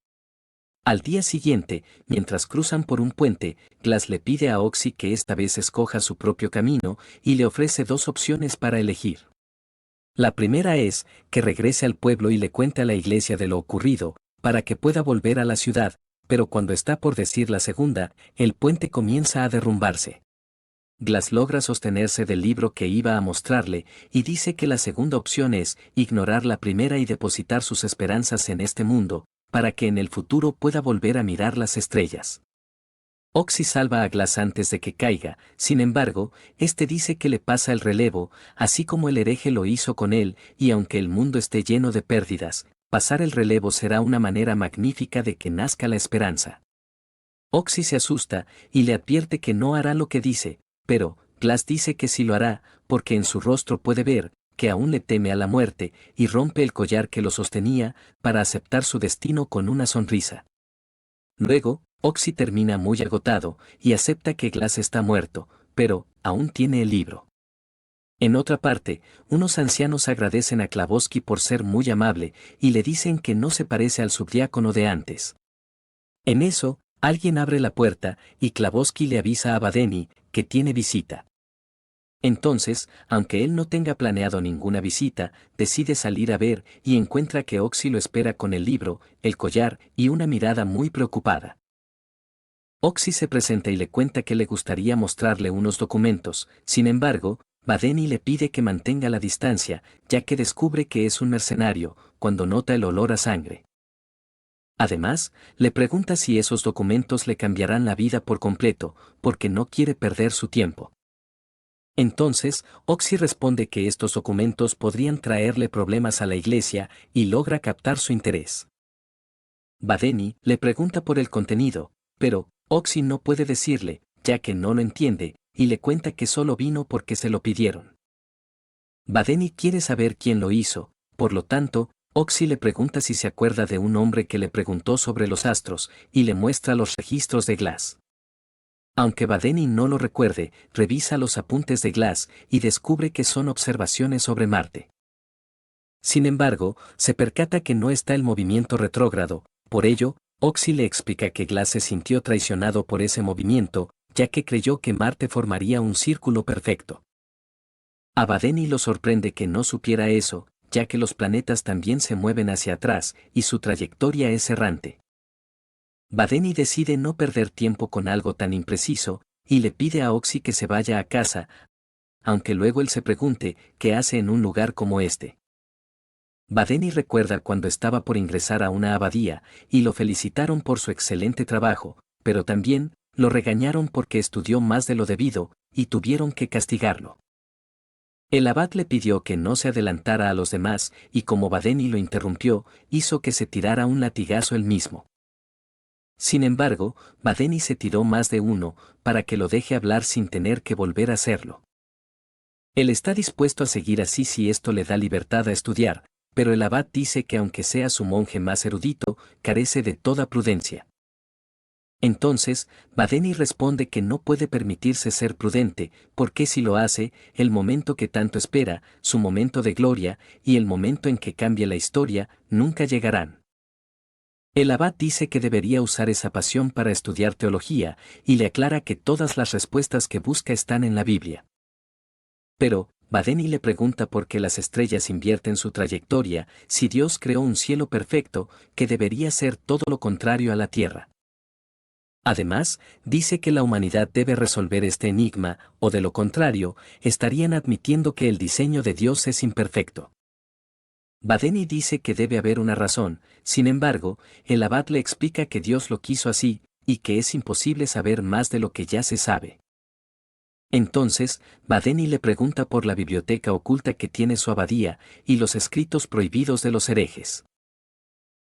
Al día siguiente, mientras cruzan por un puente, Glass le pide a Oxy que esta vez escoja su propio camino y le ofrece dos opciones para elegir. La primera es que regrese al pueblo y le cuente a la iglesia de lo ocurrido, para que pueda volver a la ciudad, pero cuando está por decir la segunda, el puente comienza a derrumbarse. Glass logra sostenerse del libro que iba a mostrarle, y dice que la segunda opción es ignorar la primera y depositar sus esperanzas en este mundo, para que en el futuro pueda volver a mirar las estrellas. Oxy salva a Glass antes de que caiga, sin embargo, este dice que le pasa el relevo, así como el hereje lo hizo con él, y aunque el mundo esté lleno de pérdidas, pasar el relevo será una manera magnífica de que nazca la esperanza. Oxy se asusta, y le advierte que no hará lo que dice, pero, Glass dice que sí lo hará, porque en su rostro puede ver, que aún le teme a la muerte, y rompe el collar que lo sostenía, para aceptar su destino con una sonrisa. Luego, Oxy termina muy agotado, y acepta que Glass está muerto, pero, aún tiene el libro. En otra parte, unos ancianos agradecen a Klabowski por ser muy amable, y le dicen que no se parece al subdiácono de antes. En eso, Alguien abre la puerta y Klabowski le avisa a Badeni que tiene visita. Entonces, aunque él no tenga planeado ninguna visita, decide salir a ver y encuentra que Oxy lo espera con el libro, el collar y una mirada muy preocupada. Oxy se presenta y le cuenta que le gustaría mostrarle unos documentos, sin embargo, Badeni le pide que mantenga la distancia, ya que descubre que es un mercenario, cuando nota el olor a sangre. Además, le pregunta si esos documentos le cambiarán la vida por completo, porque no quiere perder su tiempo. Entonces, Oxy responde que estos documentos podrían traerle problemas a la iglesia y logra captar su interés. Badeni le pregunta por el contenido, pero Oxy no puede decirle, ya que no lo entiende, y le cuenta que solo vino porque se lo pidieron. Badeni quiere saber quién lo hizo, por lo tanto, Oxy le pregunta si se acuerda de un hombre que le preguntó sobre los astros, y le muestra los registros de Glass. Aunque Badeni no lo recuerde, revisa los apuntes de Glass y descubre que son observaciones sobre Marte. Sin embargo, se percata que no está el movimiento retrógrado, por ello, Oxy le explica que Glass se sintió traicionado por ese movimiento, ya que creyó que Marte formaría un círculo perfecto. A Badeni lo sorprende que no supiera eso, ya que los planetas también se mueven hacia atrás y su trayectoria es errante. Badeni decide no perder tiempo con algo tan impreciso, y le pide a Oxy que se vaya a casa, aunque luego él se pregunte qué hace en un lugar como este. Badeni recuerda cuando estaba por ingresar a una abadía, y lo felicitaron por su excelente trabajo, pero también lo regañaron porque estudió más de lo debido, y tuvieron que castigarlo. El abad le pidió que no se adelantara a los demás, y como Badeni lo interrumpió, hizo que se tirara un latigazo él mismo. Sin embargo, Badeni se tiró más de uno, para que lo deje hablar sin tener que volver a hacerlo. Él está dispuesto a seguir así si esto le da libertad a estudiar, pero el abad dice que aunque sea su monje más erudito, carece de toda prudencia. Entonces, Badeni responde que no puede permitirse ser prudente, porque si lo hace, el momento que tanto espera, su momento de gloria, y el momento en que cambie la historia, nunca llegarán. El abad dice que debería usar esa pasión para estudiar teología, y le aclara que todas las respuestas que busca están en la Biblia. Pero, Badeni le pregunta por qué las estrellas invierten su trayectoria, si Dios creó un cielo perfecto, que debería ser todo lo contrario a la tierra. Además, dice que la humanidad debe resolver este enigma, o de lo contrario, estarían admitiendo que el diseño de Dios es imperfecto. Badeni dice que debe haber una razón, sin embargo, el abad le explica que Dios lo quiso así, y que es imposible saber más de lo que ya se sabe. Entonces, Badeni le pregunta por la biblioteca oculta que tiene su abadía, y los escritos prohibidos de los herejes.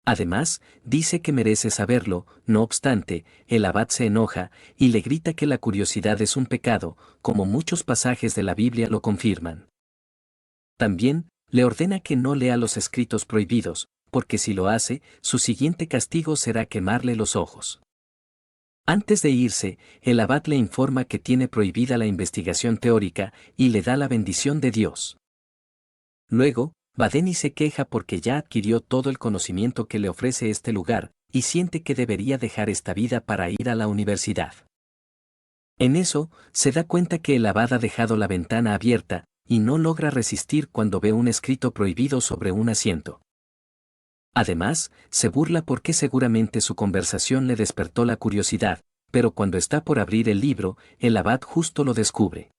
Además, dice que merece saberlo, no obstante, el abad se enoja, y le grita que la curiosidad es un pecado, como muchos pasajes de la Biblia lo confirman. También, le ordena que no lea los escritos prohibidos, porque si lo hace, su siguiente castigo será quemarle los ojos. Antes de irse, el abad le informa que tiene prohibida la investigación teórica, y le da la bendición de Dios. Luego, Badeni se queja porque ya adquirió todo el conocimiento que le ofrece este lugar, y siente que debería dejar esta vida para ir a la universidad. En eso, se da cuenta que el abad ha dejado la ventana abierta, y no logra resistir cuando ve un escrito prohibido sobre un asiento. Además, se burla porque seguramente su conversación le despertó la curiosidad, pero cuando está por abrir el libro, el abad justo lo descubre.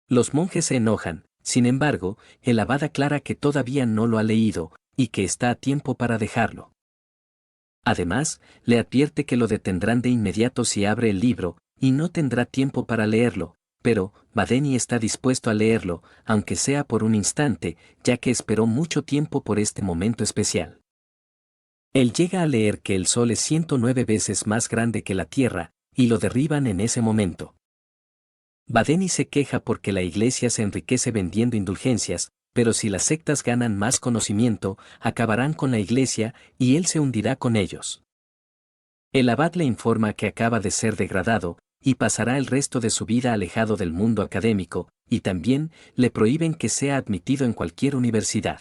Los monjes se enojan, sin embargo, el abad aclara que todavía no lo ha leído, y que está a tiempo para dejarlo. Además, le advierte que lo detendrán de inmediato si abre el libro, y no tendrá tiempo para leerlo, pero Badeni está dispuesto a leerlo, aunque sea por un instante, ya que esperó mucho tiempo por este momento especial. Él llega a leer que el Sol es 109 veces más grande que la Tierra, y lo derriban en ese momento. Badeni se queja porque la iglesia se enriquece vendiendo indulgencias, pero si las sectas ganan más conocimiento, acabarán con la iglesia, y él se hundirá con ellos. El abad le informa que acaba de ser degradado, y pasará el resto de su vida alejado del mundo académico, y también le prohíben que sea admitido en cualquier universidad.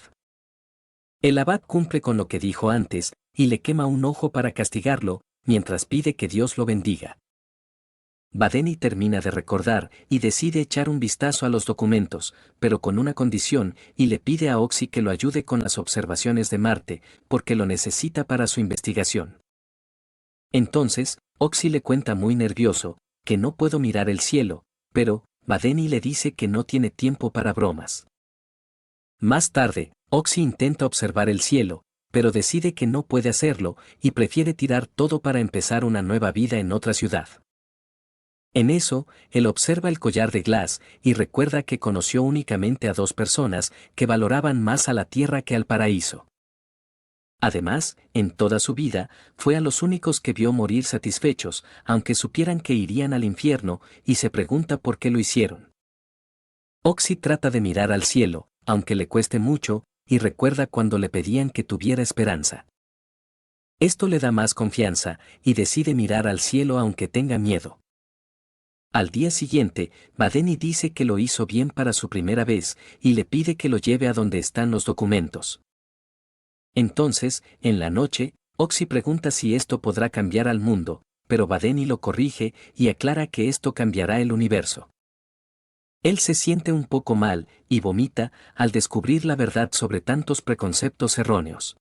El abad cumple con lo que dijo antes, y le quema un ojo para castigarlo, mientras pide que Dios lo bendiga. Badeni termina de recordar y decide echar un vistazo a los documentos, pero con una condición, y le pide a Oxy que lo ayude con las observaciones de Marte, porque lo necesita para su investigación. Entonces, Oxy le cuenta muy nervioso, que no puedo mirar el cielo, pero, Badeni le dice que no tiene tiempo para bromas. Más tarde, Oxy intenta observar el cielo, pero decide que no puede hacerlo, y prefiere tirar todo para empezar una nueva vida en otra ciudad. En eso, él observa el collar de Glass y recuerda que conoció únicamente a 2 personas que valoraban más a la tierra que al paraíso. Además, en toda su vida, fue a los únicos que vio morir satisfechos, aunque supieran que irían al infierno, y se pregunta por qué lo hicieron. Oxy trata de mirar al cielo, aunque le cueste mucho, y recuerda cuando le pedían que tuviera esperanza. Esto le da más confianza, y decide mirar al cielo aunque tenga miedo. Al día siguiente, Badeni dice que lo hizo bien para su primera vez, y le pide que lo lleve a donde están los documentos. Entonces, en la noche, Oxy pregunta si esto podrá cambiar al mundo, pero Badeni lo corrige y aclara que esto cambiará el universo. Él se siente un poco mal, y vomita, al descubrir la verdad sobre tantos preconceptos erróneos.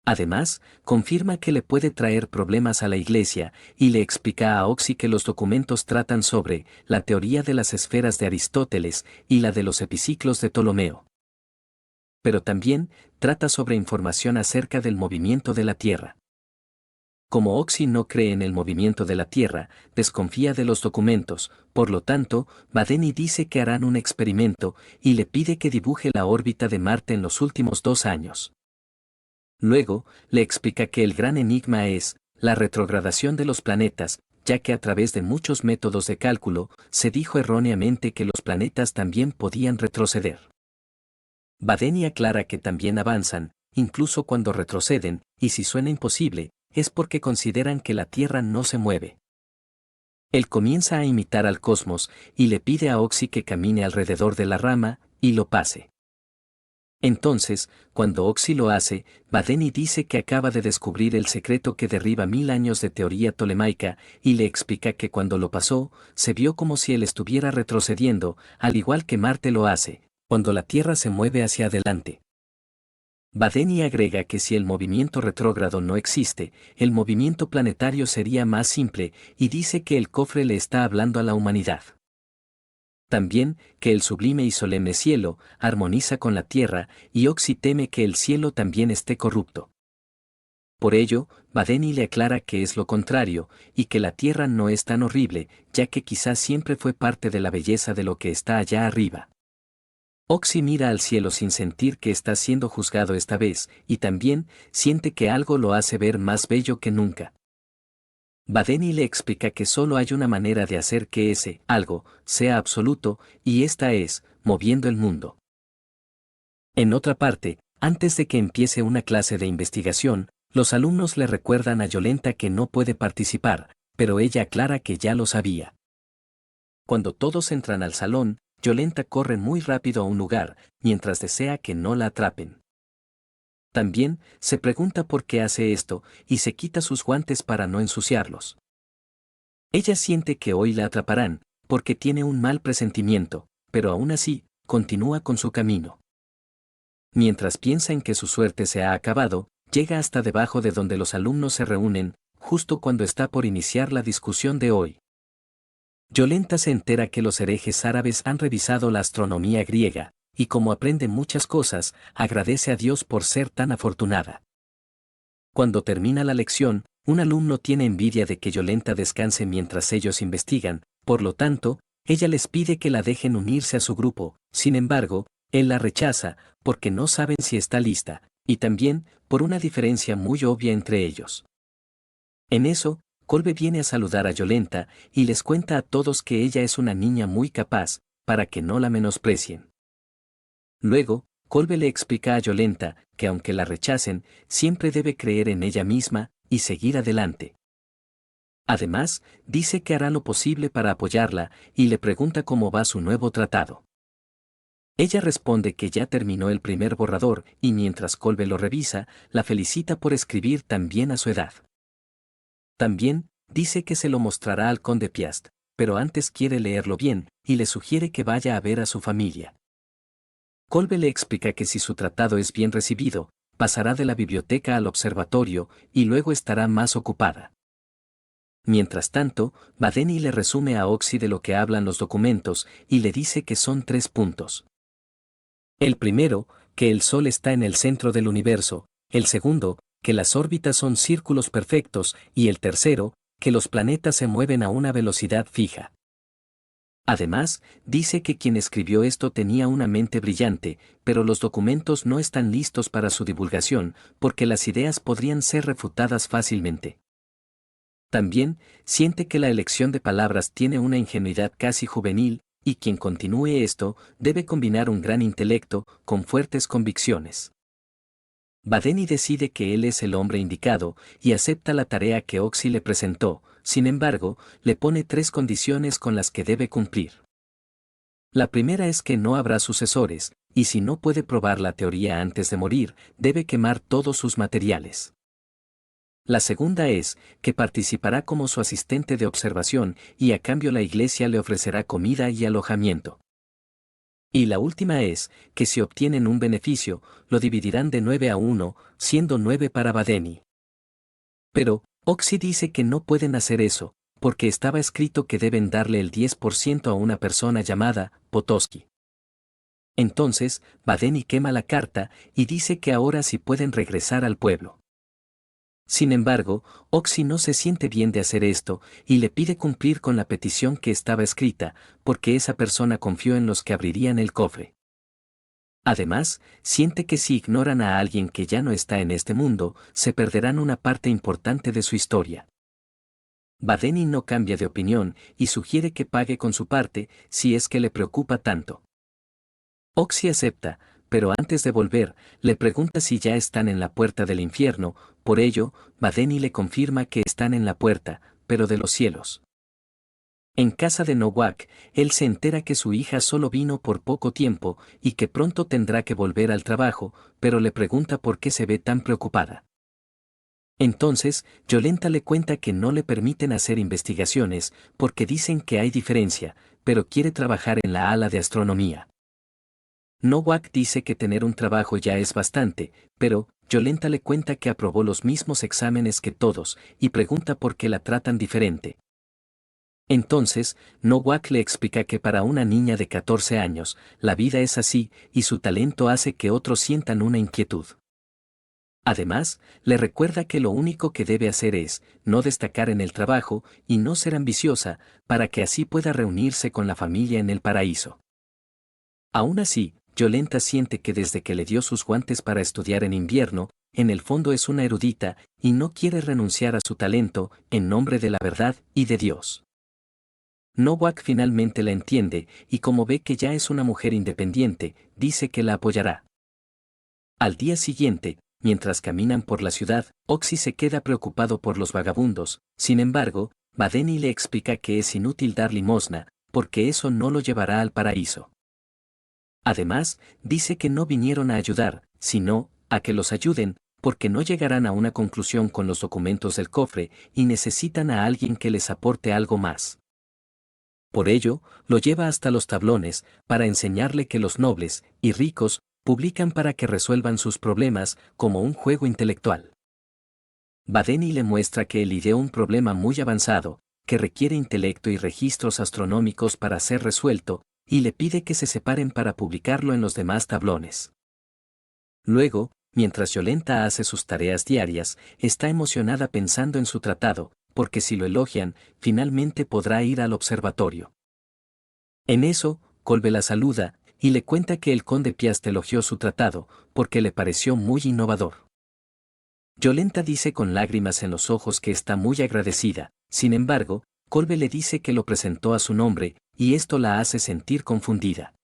Además, confirma que le puede traer problemas a la iglesia, y le explica a Oxy que los documentos tratan sobre la teoría de las esferas de Aristóteles y la de los epiciclos de Ptolomeo. Pero también trata sobre información acerca del movimiento de la Tierra. Como Oxy no cree en el movimiento de la Tierra, desconfía de los documentos, por lo tanto, Badeni dice que harán un experimento, y le pide que dibuje la órbita de Marte en los últimos 2 años. Luego, le explica que el gran enigma es la retrogradación de los planetas, ya que a través de muchos métodos de cálculo, se dijo erróneamente que los planetas también podían retroceder. Badeni aclara que también avanzan, incluso cuando retroceden, y si suena imposible, es porque consideran que la Tierra no se mueve. Él comienza a imitar al cosmos, y le pide a Oxy que camine alrededor de la rama, y lo pase. Entonces, cuando Oxy lo hace, Badeni dice que acaba de descubrir el secreto que derriba 1000 años de teoría tolemaica, y le explica que cuando lo pasó, se vio como si él estuviera retrocediendo, al igual que Marte lo hace, cuando la Tierra se mueve hacia adelante. Badeni agrega que si el movimiento retrógrado no existe, el movimiento planetario sería más simple, y dice que el cofre le está hablando a la humanidad. También, que el sublime y solemne cielo armoniza con la tierra, y Oxy teme que el cielo también esté corrupto. Por ello, Badeni le aclara que es lo contrario, y que la tierra no es tan horrible, ya que quizás siempre fue parte de la belleza de lo que está allá arriba. Oxy mira al cielo sin sentir que está siendo juzgado esta vez, y también siente que algo lo hace ver más bello que nunca. Badeni le explica que solo hay una manera de hacer que ese algo sea absoluto, y esta es, moviendo el mundo. En otra parte, antes de que empiece una clase de investigación, los alumnos le recuerdan a Yolenta que no puede participar, pero ella aclara que ya lo sabía. Cuando todos entran al salón, Yolenta corre muy rápido a un lugar, mientras desea que no la atrapen. También, se pregunta por qué hace esto, y se quita sus guantes para no ensuciarlos. Ella siente que hoy la atraparán, porque tiene un mal presentimiento, pero aún así, continúa con su camino. Mientras piensa en que su suerte se ha acabado, llega hasta debajo de donde los alumnos se reúnen, justo cuando está por iniciar la discusión de hoy. Yolenta se entera que los herejes árabes han revisado la astronomía griega, y como aprende muchas cosas, agradece a Dios por ser tan afortunada. Cuando termina la lección, un alumno tiene envidia de que Yolenta descanse mientras ellos investigan, por lo tanto, ella les pide que la dejen unirse a su grupo, sin embargo, él la rechaza, porque no saben si está lista, y también, por una diferencia muy obvia entre ellos. En eso, Kolbe viene a saludar a Yolenta, y les cuenta a todos que ella es una niña muy capaz, para que no la menosprecien. Luego, Kolbe le explica a Yolenta que aunque la rechacen, siempre debe creer en ella misma y seguir adelante. Además, dice que hará lo posible para apoyarla y le pregunta cómo va su nuevo tratado. Ella responde que ya terminó el primer borrador y mientras Kolbe lo revisa, la felicita por escribir tan bien a su edad. También, dice que se lo mostrará al conde Piast, pero antes quiere leerlo bien, y le sugiere que vaya a ver a su familia. Kolbe le explica que si su tratado es bien recibido, pasará de la biblioteca al observatorio, y luego estará más ocupada. Mientras tanto, Badeni le resume a Oxy de lo que hablan los documentos, y le dice que son 3 puntos. El primero, que el Sol está en el centro del universo; el segundo, que las órbitas son círculos perfectos; y el tercero, que los planetas se mueven a una velocidad fija. Además, dice que quien escribió esto tenía una mente brillante, pero los documentos no están listos para su divulgación, porque las ideas podrían ser refutadas fácilmente. También, siente que la elección de palabras tiene una ingenuidad casi juvenil, y quien continúe esto, debe combinar un gran intelecto, con fuertes convicciones. Badeni decide que él es el hombre indicado, y acepta la tarea que Oxy le presentó; sin embargo, le pone 3 condiciones con las que debe cumplir. La primera es que no habrá sucesores, y si no puede probar la teoría antes de morir, debe quemar todos sus materiales. La segunda es, que participará como su asistente de observación, y a cambio la iglesia le ofrecerá comida y alojamiento. Y la última es, que si obtienen un beneficio, lo dividirán de 9-1, siendo 9 para Badeni. Pero, Oxy dice que no pueden hacer eso, porque estaba escrito que deben darle el 10% a una persona llamada Potosky. Entonces, Badeni quema la carta, y dice que ahora sí pueden regresar al pueblo. Sin embargo, Oxy no se siente bien de hacer esto, y le pide cumplir con la petición que estaba escrita, porque esa persona confió en los que abrirían el cofre. Además, siente que si ignoran a alguien que ya no está en este mundo, se perderán una parte importante de su historia. Badeni no cambia de opinión, y sugiere que pague con su parte, si es que le preocupa tanto. Oxy acepta, pero antes de volver, le pregunta si ya están en la puerta del infierno; por ello, Badeni le confirma que están en la puerta, pero de los cielos. En casa de Nowak, él se entera que su hija solo vino por poco tiempo, y que pronto tendrá que volver al trabajo, pero le pregunta por qué se ve tan preocupada. Entonces, Yolenta le cuenta que no le permiten hacer investigaciones, porque dicen que hay diferencia, pero quiere trabajar en la ala de astronomía. Nowak dice que tener un trabajo ya es bastante, pero Yolenta le cuenta que aprobó los mismos exámenes que todos, y pregunta por qué la tratan diferente. Entonces, Nowak le explica que para una niña de 14 años, la vida es así, y su talento hace que otros sientan una inquietud. Además, le recuerda que lo único que debe hacer es no destacar en el trabajo y no ser ambiciosa, para que así pueda reunirse con la familia en el paraíso. Aún así, Yolenta siente que desde que le dio sus guantes para estudiar en invierno, en el fondo es una erudita, y no quiere renunciar a su talento, en nombre de la verdad y de Dios. Nowak finalmente la entiende, y como ve que ya es una mujer independiente, dice que la apoyará. Al día siguiente, mientras caminan por la ciudad, Oxy se queda preocupado por los vagabundos; sin embargo, Badeni le explica que es inútil dar limosna, porque eso no lo llevará al paraíso. Además, dice que no vinieron a ayudar, sino a que los ayuden, porque no llegarán a una conclusión con los documentos del cofre, y necesitan a alguien que les aporte algo más. Por ello, lo lleva hasta los tablones, para enseñarle que los nobles y ricos publican para que resuelvan sus problemas, como un juego intelectual. Badeni le muestra que él ideó un problema muy avanzado, que requiere intelecto y registros astronómicos para ser resuelto, y le pide que se separen para publicarlo en los demás tablones. Luego, mientras Yolenta hace sus tareas diarias, está emocionada pensando en su tratado, porque si lo elogian, finalmente podrá ir al observatorio. En eso, Kolbe la saluda, y le cuenta que el conde Piast elogió su tratado, porque le pareció muy innovador. Yolenta dice con lágrimas en los ojos que está muy agradecida; sin embargo, Kolbe le dice que lo presentó a su nombre, y esto la hace sentir confundida.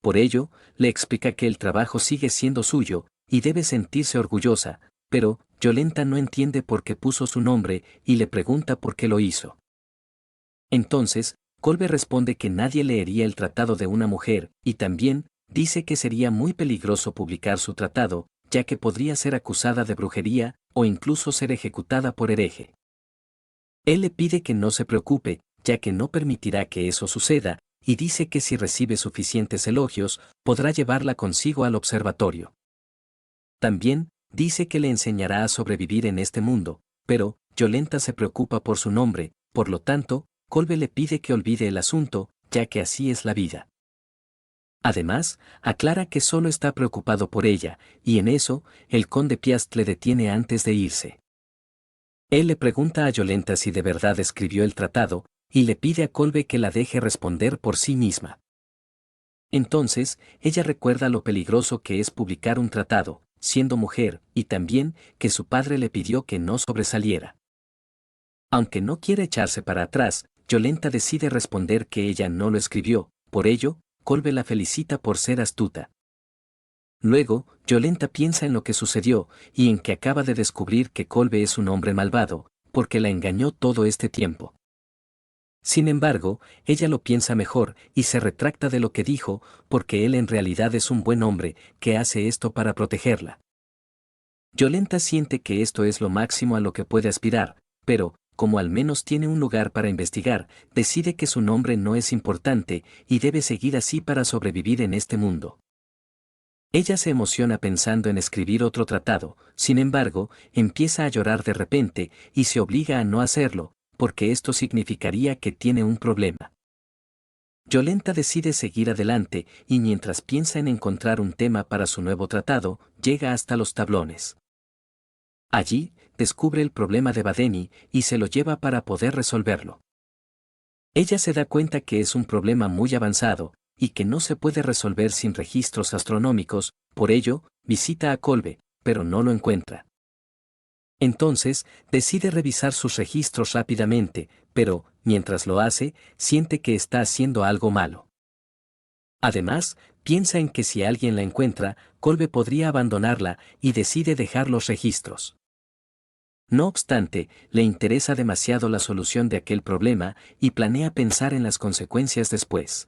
Por ello, le explica que el trabajo sigue siendo suyo, y debe sentirse orgullosa, pero Yolenta no entiende por qué puso su nombre, y le pregunta por qué lo hizo. Entonces, Kolbe responde que nadie leería el tratado de una mujer, y también dice que sería muy peligroso publicar su tratado, ya que podría ser acusada de brujería, o incluso ser ejecutada por hereje. Él le pide que no se preocupe, ya que no permitirá que eso suceda, y dice que si recibe suficientes elogios, podrá llevarla consigo al observatorio. También, dice que le enseñará a sobrevivir en este mundo, pero, Yolenta se preocupa por su nombre, por lo tanto, Kolbe le pide que olvide el asunto, ya que así es la vida. Además, aclara que solo está preocupado por ella, y en eso, el conde Piast le detiene antes de irse. Él le pregunta a Yolenta si de verdad escribió el tratado, y le pide a Kolbe que la deje responder por sí misma. Entonces, ella recuerda lo peligroso que es publicar un tratado, siendo mujer, y también que su padre le pidió que no sobresaliera. Aunque no quiere echarse para atrás, Yolenta decide responder que ella no lo escribió, por ello, Kolbe la felicita por ser astuta. Luego, Yolenta piensa en lo que sucedió, y en que acaba de descubrir que Kolbe es un hombre malvado, porque la engañó todo este tiempo. Sin embargo, ella lo piensa mejor, y se retracta de lo que dijo, porque él en realidad es un buen hombre, que hace esto para protegerla. Yolenta siente que esto es lo máximo a lo que puede aspirar, pero, como al menos tiene un lugar para investigar, decide que su nombre no es importante, y debe seguir así para sobrevivir en este mundo. Ella se emociona pensando en escribir otro tratado, sin embargo, empieza a llorar de repente, y se obliga a no hacerlo, porque esto significaría que tiene un problema. Yolenta decide seguir adelante, y mientras piensa en encontrar un tema para su nuevo tratado, llega hasta los tablones. Allí, descubre el problema de Badeni, y se lo lleva para poder resolverlo. Ella se da cuenta que es un problema muy avanzado, y que no se puede resolver sin registros astronómicos, por ello, visita a Kolbe, pero no lo encuentra. Entonces, decide revisar sus registros rápidamente, pero, mientras lo hace, siente que está haciendo algo malo. Además, piensa en que si alguien la encuentra, Kolbe podría abandonarla, y decide dejar los registros. No obstante, le interesa demasiado la solución de aquel problema, y planea pensar en las consecuencias después.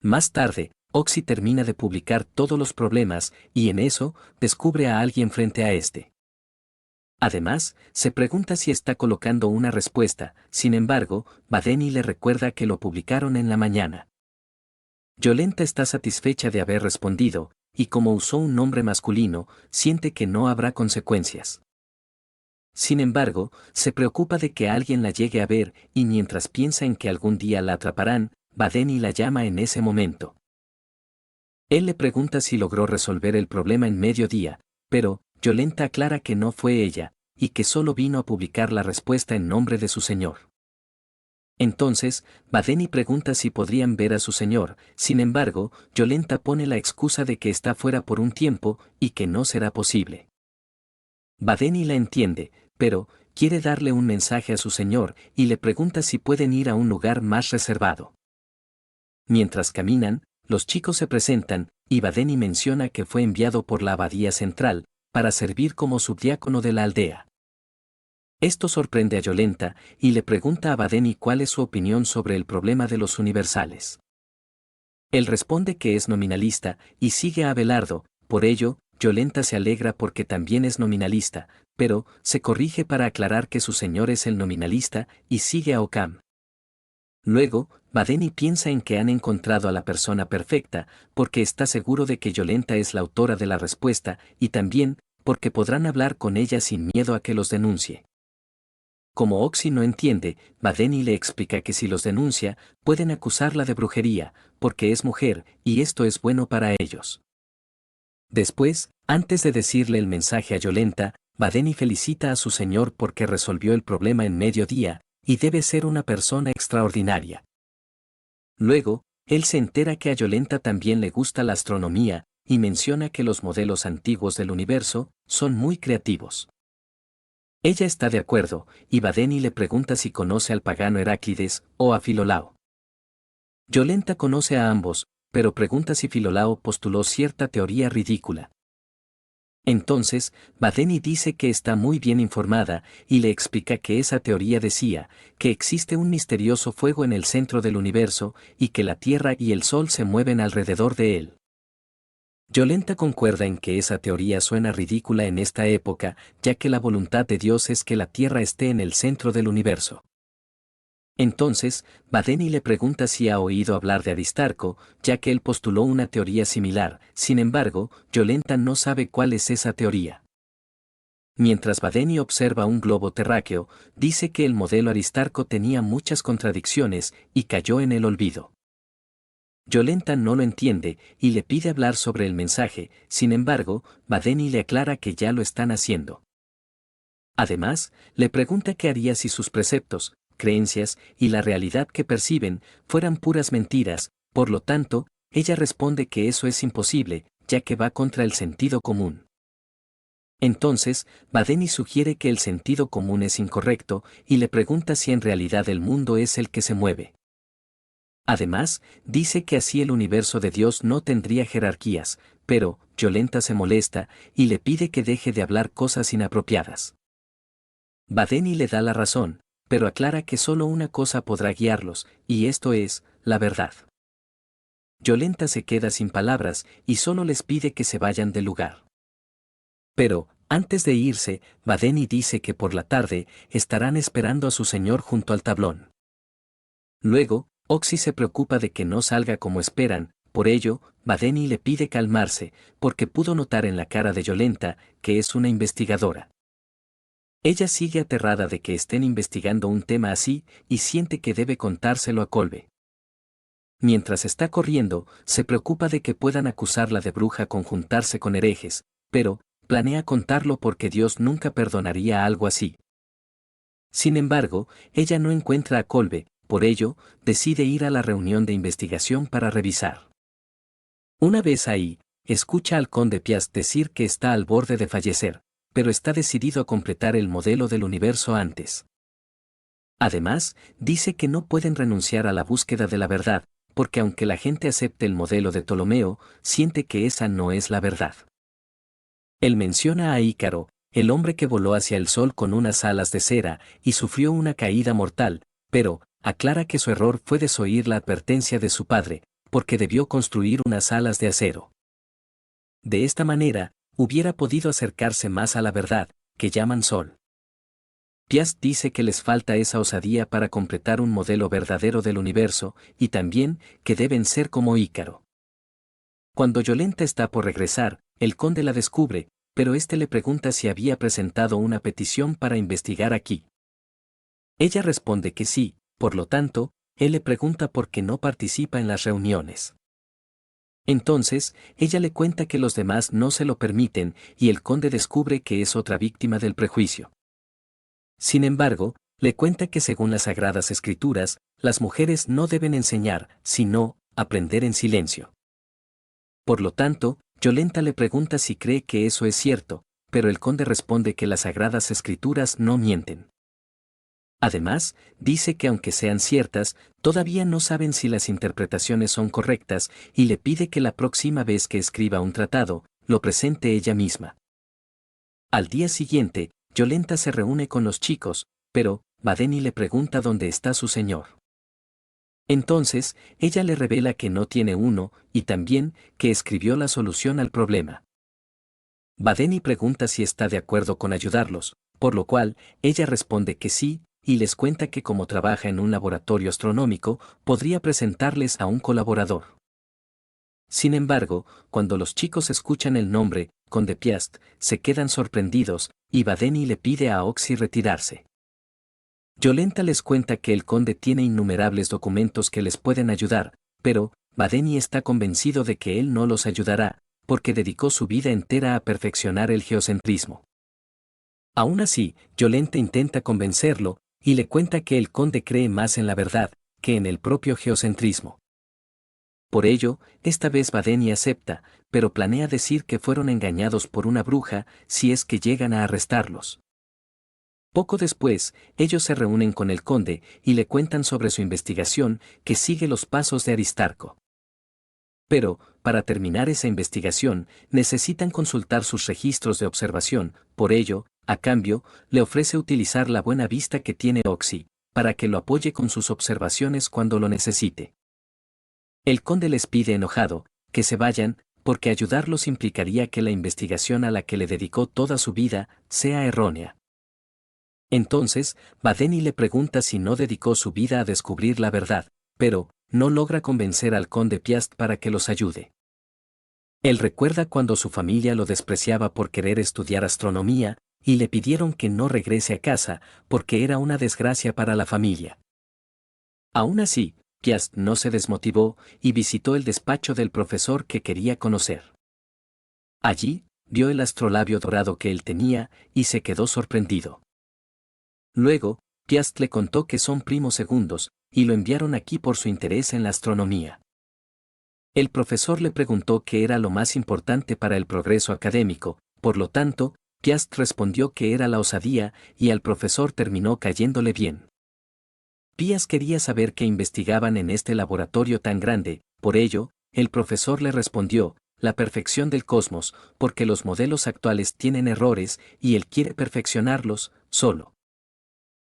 Más tarde, Oxy termina de publicar todos los problemas, y en eso, descubre a alguien frente a este. Además, se pregunta si está colocando una respuesta, sin embargo, Badeni le recuerda que lo publicaron en la mañana. Yolenta está satisfecha de haber respondido, y como usó un nombre masculino, siente que no habrá consecuencias. Sin embargo, se preocupa de que alguien la llegue a ver, y mientras piensa en que algún día la atraparán, Badeni la llama en ese momento. Él le pregunta si logró resolver el problema en mediodía, pero, Yolenta aclara que no fue ella, y que solo vino a publicar la respuesta en nombre de su señor. Entonces, Badeni pregunta si podrían ver a su señor, sin embargo, Yolenta pone la excusa de que está fuera por un tiempo, y que no será posible. Badeni la entiende, pero, quiere darle un mensaje a su señor, y le pregunta si pueden ir a un lugar más reservado. Mientras caminan, los chicos se presentan, y Badeni menciona que fue enviado por la abadía central, para servir como subdiácono de la aldea. Esto sorprende a Yolenta, y le pregunta a Badeni cuál es su opinión sobre el problema de los universales. Él responde que es nominalista, y sigue a Abelardo, por ello, Yolenta se alegra porque también es nominalista, pero, se corrige para aclarar que su señor es el nominalista, y sigue a Occam. Luego, Badeni piensa en que han encontrado a la persona perfecta, porque está seguro de que Yolenta es la autora de la respuesta, y también, porque podrán hablar con ella sin miedo a que los denuncie. Como Oxy no entiende, Badeni le explica que si los denuncia, pueden acusarla de brujería, porque es mujer, y esto es bueno para ellos. Después, antes de decirle el mensaje a Yolenta, Badeni felicita a su señor porque resolvió el problema en mediodía, y debe ser una persona extraordinaria. Luego, él se entera que a Yolenta también le gusta la astronomía, y menciona que los modelos antiguos del universo son muy creativos. Ella está de acuerdo, y Badeni le pregunta si conoce al pagano Heráclides o a Filolao. Yolenta conoce a ambos, pero pregunta si Filolao postuló cierta teoría ridícula. Entonces, Badeni dice que está muy bien informada, y le explica que esa teoría decía que existe un misterioso fuego en el centro del universo, y que la Tierra y el Sol se mueven alrededor de él. Yolenta concuerda en que esa teoría suena ridícula en esta época, ya que la voluntad de Dios es que la Tierra esté en el centro del universo. Entonces, Badeni le pregunta si ha oído hablar de Aristarco, ya que él postuló una teoría similar. Sin embargo, Yolenta no sabe cuál es esa teoría. Mientras Badeni observa un globo terráqueo, dice que el modelo Aristarco tenía muchas contradicciones y cayó en el olvido. Yolenta no lo entiende y le pide hablar sobre el mensaje. Sin embargo, Badeni le aclara que ya lo están haciendo. Además, le pregunta qué haría si sus preceptos, creencias y la realidad que perciben fueran puras mentiras. Por lo tanto, ella responde que eso es imposible, ya que va contra el sentido común. Entonces, Badeni sugiere que el sentido común es incorrecto y le pregunta si en realidad el mundo es el que se mueve. Además, dice que así el universo de Dios no tendría jerarquías, pero Yolenta se molesta y le pide que deje de hablar cosas inapropiadas. Badeni le da la razón, pero aclara que solo una cosa podrá guiarlos, y esto es, la verdad. Yolenta se queda sin palabras y solo les pide que se vayan del lugar. Pero, antes de irse, Badeni dice que por la tarde estarán esperando a su señor junto al tablón. Luego, Oxy se preocupa de que no salga como esperan, por ello, Badeni le pide calmarse, porque pudo notar en la cara de Yolenta que es una investigadora. Ella sigue aterrada de que estén investigando un tema así y siente que debe contárselo a Kolbe. Mientras está corriendo, se preocupa de que puedan acusarla de bruja con juntarse con herejes, pero planea contarlo porque Dios nunca perdonaría algo así. Sin embargo, ella no encuentra a Kolbe, por ello, decide ir a la reunión de investigación para revisar. Una vez ahí, escucha al conde Piast decir que está al borde de fallecer, pero está decidido a completar el modelo del universo antes. Además, dice que no pueden renunciar a la búsqueda de la verdad, porque aunque la gente acepte el modelo de Ptolomeo, siente que esa no es la verdad. Él menciona a Ícaro, el hombre que voló hacia el sol con unas alas de cera y sufrió una caída mortal, pero aclara que su error fue desoír la advertencia de su padre, porque debió construir unas alas de acero. De esta manera, hubiera podido acercarse más a la verdad, que llaman sol. Piast dice que les falta esa osadía para completar un modelo verdadero del universo, y también que deben ser como Ícaro. Cuando Yolenta está por regresar, el conde la descubre, pero éste le pregunta si había presentado una petición para investigar aquí. Ella responde que sí, por lo tanto, él le pregunta por qué no participa en las reuniones. Entonces, ella le cuenta que los demás no se lo permiten y el conde descubre que es otra víctima del prejuicio. Sin embargo, le cuenta que según las Sagradas Escrituras, las mujeres no deben enseñar, sino aprender en silencio. Por lo tanto, Yolenta le pregunta si cree que eso es cierto, pero el conde responde que las Sagradas Escrituras no mienten. Además, dice que aunque sean ciertas, todavía no saben si las interpretaciones son correctas y le pide que la próxima vez que escriba un tratado, lo presente ella misma. Al día siguiente, Yolenta se reúne con los chicos, pero Badeni le pregunta dónde está su señor. Entonces, ella le revela que no tiene uno, y también que escribió la solución al problema. Badeni pregunta si está de acuerdo con ayudarlos, por lo cual, ella responde que sí, y les cuenta que como trabaja en un laboratorio astronómico, podría presentarles a un colaborador. Sin embargo, cuando los chicos escuchan el nombre, Conde Piast, se quedan sorprendidos, y Badeni le pide a Oxy retirarse. Yolenta les cuenta que el conde tiene innumerables documentos que les pueden ayudar, pero Badeni está convencido de que él no los ayudará, porque dedicó su vida entera a perfeccionar el geocentrismo. Aún así, Yolenta intenta convencerlo, y le cuenta que el conde cree más en la verdad, que en el propio geocentrismo. Por ello, esta vez Badeni acepta, pero planea decir que fueron engañados por una bruja si es que llegan a arrestarlos. Poco después, ellos se reúnen con el conde y le cuentan sobre su investigación que sigue los pasos de Aristarco. Pero, para terminar esa investigación, necesitan consultar sus registros de observación, por ello, a cambio, le ofrece utilizar la buena vista que tiene Oxy, para que lo apoye con sus observaciones cuando lo necesite. El conde les pide enojado, que se vayan, porque ayudarlos implicaría que la investigación a la que le dedicó toda su vida sea errónea. Entonces, Badeni le pregunta si no dedicó su vida a descubrir la verdad, pero no logra convencer al conde Piast para que los ayude. Él recuerda cuando su familia lo despreciaba por querer estudiar astronomía, y le pidieron que no regrese a casa, porque era una desgracia para la familia. Aún así, Piast no se desmotivó y visitó el despacho del profesor que quería conocer. Allí, vio el astrolabio dorado que él tenía y se quedó sorprendido. Luego, Piast le contó que son primos segundos, y lo enviaron aquí por su interés en la astronomía. El profesor le preguntó qué era lo más importante para el progreso académico, por lo tanto, Piast respondió que era la osadía, y al profesor terminó cayéndole bien. Piast quería saber qué investigaban en este laboratorio tan grande, por ello, el profesor le respondió, la perfección del cosmos, porque los modelos actuales tienen errores y él quiere perfeccionarlos, solo.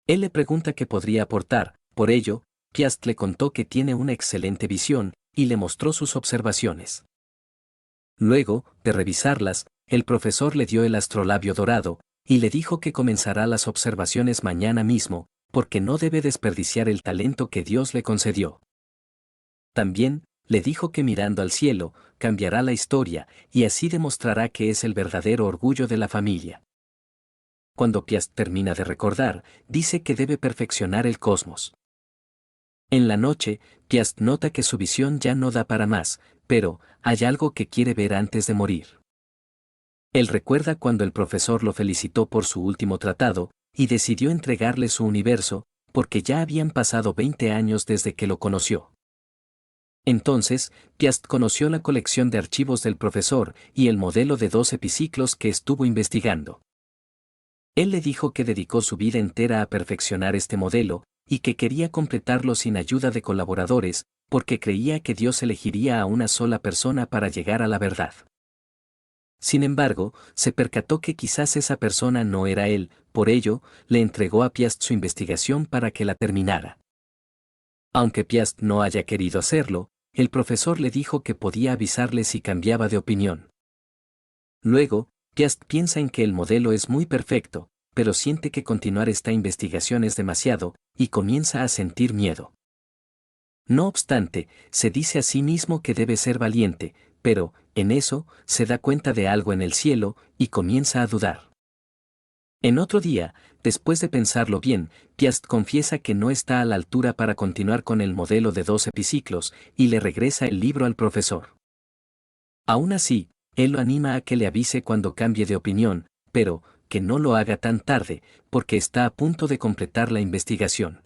Él le pregunta qué podría aportar, por ello, Piast le contó que tiene una excelente visión, y le mostró sus observaciones. Luego, de revisarlas, el profesor le dio el astrolabio dorado, y le dijo que comenzará las observaciones mañana mismo, porque no debe desperdiciar el talento que Dios le concedió. También, le dijo que mirando al cielo, cambiará la historia, y así demostrará que es el verdadero orgullo de la familia. Cuando Piast termina de recordar, dice que debe perfeccionar el cosmos. En la noche, Piast nota que su visión ya no da para más, pero hay algo que quiere ver antes de morir. Él recuerda cuando el profesor lo felicitó por su último tratado, y decidió entregarle su universo, porque ya habían pasado 20 años desde que lo conoció. Entonces, Piast conoció la colección de archivos del profesor y el modelo de 2 epiciclos que estuvo investigando. Él le dijo que dedicó su vida entera a perfeccionar este modelo, y que quería completarlo sin ayuda de colaboradores, porque creía que Dios elegiría a una sola persona para llegar a la verdad. Sin embargo, se percató que quizás esa persona no era él, por ello, le entregó a Piast su investigación para que la terminara. Aunque Piast no haya querido hacerlo, el profesor le dijo que podía avisarle si cambiaba de opinión. Luego, Piast piensa en que el modelo es muy perfecto, pero siente que continuar esta investigación es demasiado, y comienza a sentir miedo. No obstante, se dice a sí mismo que debe ser valiente, pero, en eso, se da cuenta de algo en el cielo, y comienza a dudar. En otro día, después de pensarlo bien, Piast confiesa que no está a la altura para continuar con el modelo de 2 epiciclos, y le regresa el libro al profesor. Aún así, él lo anima a que le avise cuando cambie de opinión, pero, que no lo haga tan tarde, porque está a punto de completar la investigación.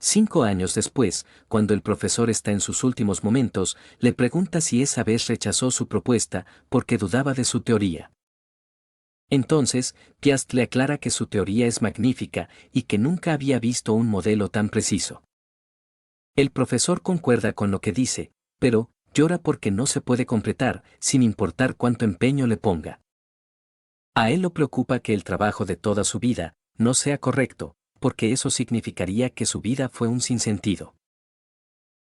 5 años después, cuando el profesor está en sus últimos momentos, le pregunta si esa vez rechazó su propuesta porque dudaba de su teoría. Entonces, Piast le aclara que su teoría es magnífica y que nunca había visto un modelo tan preciso. El profesor concuerda con lo que dice, pero llora porque no se puede completar, sin importar cuánto empeño le ponga. A él lo preocupa que el trabajo de toda su vida no sea correcto, porque eso significaría que su vida fue un sinsentido.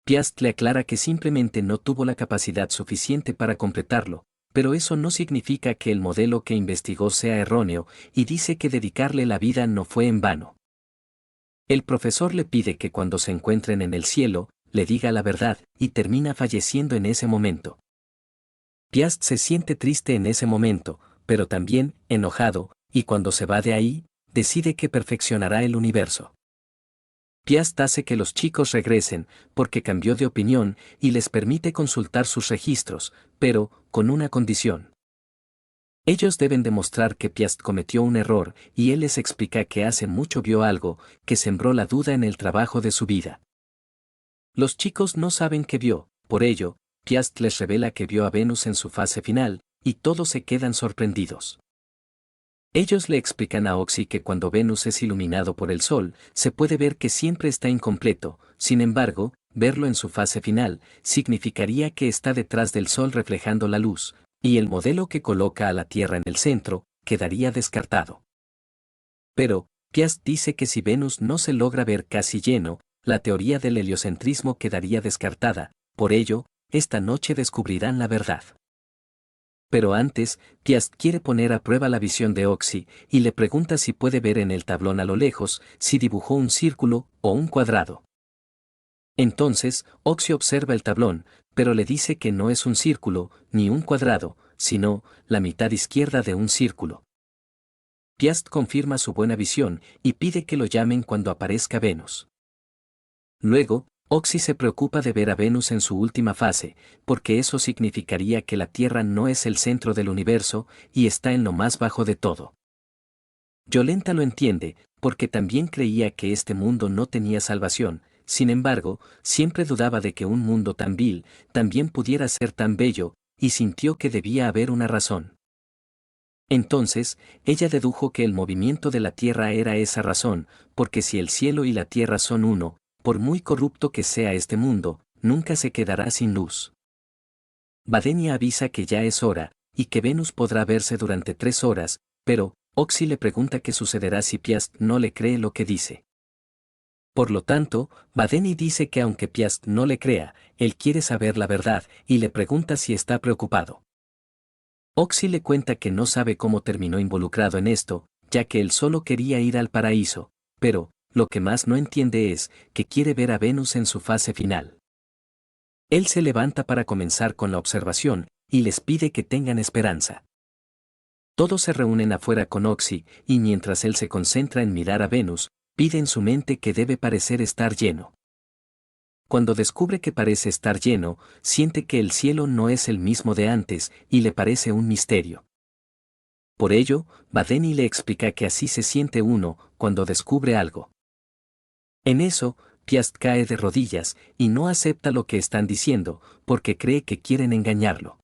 Piast le aclara que simplemente no tuvo la capacidad suficiente para completarlo, pero eso no significa que el modelo que investigó sea erróneo, y dice que dedicarle la vida no fue en vano. El profesor le pide que cuando se encuentren en el cielo, le diga la verdad, y termina falleciendo en ese momento. Piast se siente triste en ese momento, pero también enojado, y cuando se va de ahí, decide que perfeccionará el universo. Piast hace que los chicos regresen, porque cambió de opinión, y les permite consultar sus registros, pero, con una condición. Ellos deben demostrar que Piast cometió un error, y él les explica que hace mucho vio algo, que sembró la duda en el trabajo de su vida. Los chicos no saben qué vio, por ello, Piast les revela que vio a Venus en su fase final, y todos se quedan sorprendidos. Ellos le explican a Oxy que cuando Venus es iluminado por el Sol, se puede ver que siempre está incompleto, sin embargo, verlo en su fase final, significaría que está detrás del Sol reflejando la luz, y el modelo que coloca a la Tierra en el centro, quedaría descartado. Pero, Piast dice que si Venus no se logra ver casi lleno, la teoría del heliocentrismo quedaría descartada, por ello, esta noche descubrirán la verdad. Pero antes, Piast quiere poner a prueba la visión de Oxy y le pregunta si puede ver en el tablón a lo lejos si dibujó un círculo o un cuadrado. Entonces, Oxy observa el tablón, pero le dice que no es un círculo ni un cuadrado, sino la mitad izquierda de un círculo. Piast confirma su buena visión y pide que lo llamen cuando aparezca Venus. Luego, Oxy se preocupa de ver a Venus en su última fase, porque eso significaría que la Tierra no es el centro del universo y está en lo más bajo de todo. Yolenta lo entiende, porque también creía que este mundo no tenía salvación, sin embargo, siempre dudaba de que un mundo tan vil también pudiera ser tan bello, y sintió que debía haber una razón. Entonces, ella dedujo que el movimiento de la Tierra era esa razón, porque si el cielo y la Tierra son uno, por muy corrupto que sea este mundo, nunca se quedará sin luz. Badenia avisa que ya es hora, y que Venus podrá verse durante 3 horas, pero Oxy le pregunta qué sucederá si Piast no le cree lo que dice. Por lo tanto, Badeni dice que aunque Piast no le crea, él quiere saber la verdad y le pregunta si está preocupado. Oxy le cuenta que no sabe cómo terminó involucrado en esto, ya que él solo quería ir al paraíso, pero, lo que más no entiende es que quiere ver a Venus en su fase final. Él se levanta para comenzar con la observación, y les pide que tengan esperanza. Todos se reúnen afuera con Oxy, y mientras él se concentra en mirar a Venus, pide en su mente que debe parecer estar lleno. Cuando descubre que parece estar lleno, siente que el cielo no es el mismo de antes, y le parece un misterio. Por ello, Badeni le explica que así se siente uno cuando descubre algo. En eso, Piast cae de rodillas y no acepta lo que están diciendo, porque cree que quieren engañarlo.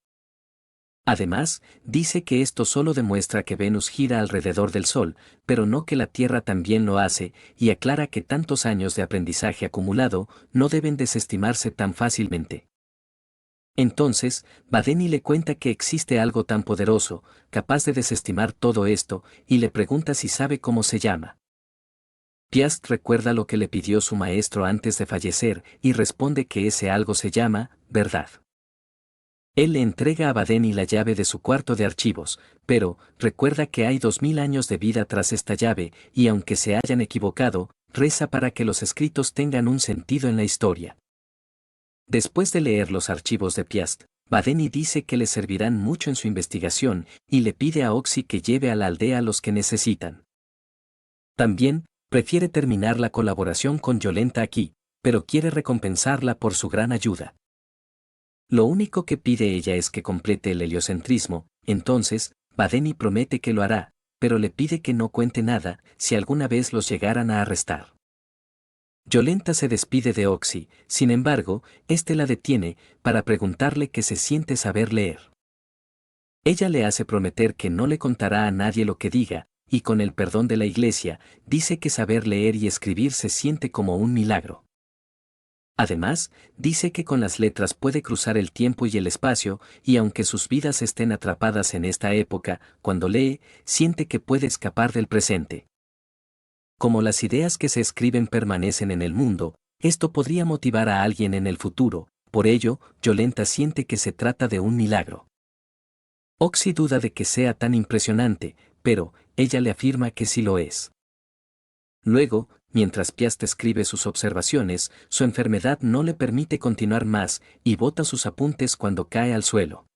Además, dice que esto solo demuestra que Venus gira alrededor del Sol, pero no que la Tierra también lo hace, y aclara que tantos años de aprendizaje acumulado no deben desestimarse tan fácilmente. Entonces, Badeni le cuenta que existe algo tan poderoso, capaz de desestimar todo esto, y le pregunta si sabe cómo se llama. Piast recuerda lo que le pidió su maestro antes de fallecer y responde que ese algo se llama verdad. Él le entrega a Badeni la llave de su cuarto de archivos, pero recuerda que hay 2000 años de vida tras esta llave y aunque se hayan equivocado, reza para que los escritos tengan un sentido en la historia. Después de leer los archivos de Piast, Badeni dice que le servirán mucho en su investigación y le pide a Oxy que lleve a la aldea a los que necesitan. También, prefiere terminar la colaboración con Yolenta aquí, pero quiere recompensarla por su gran ayuda. Lo único que pide ella es que complete el heliocentrismo, entonces, Badeni promete que lo hará, pero le pide que no cuente nada si alguna vez los llegaran a arrestar. Yolenta se despide de Oxy, sin embargo, este la detiene para preguntarle qué se siente saber leer. Ella le hace prometer que no le contará a nadie lo que diga, y con el perdón de la iglesia, dice que saber leer y escribir se siente como un milagro. Además, dice que con las letras puede cruzar el tiempo y el espacio, y aunque sus vidas estén atrapadas en esta época, cuando lee, siente que puede escapar del presente. Como las ideas que se escriben permanecen en el mundo, esto podría motivar a alguien en el futuro, por ello, Yolenta siente que se trata de un milagro. Oxy duda de que sea tan impresionante, pero ella le afirma que sí lo es. Luego, mientras Piast escribe sus observaciones, su enfermedad no le permite continuar más y bota sus apuntes cuando cae al suelo.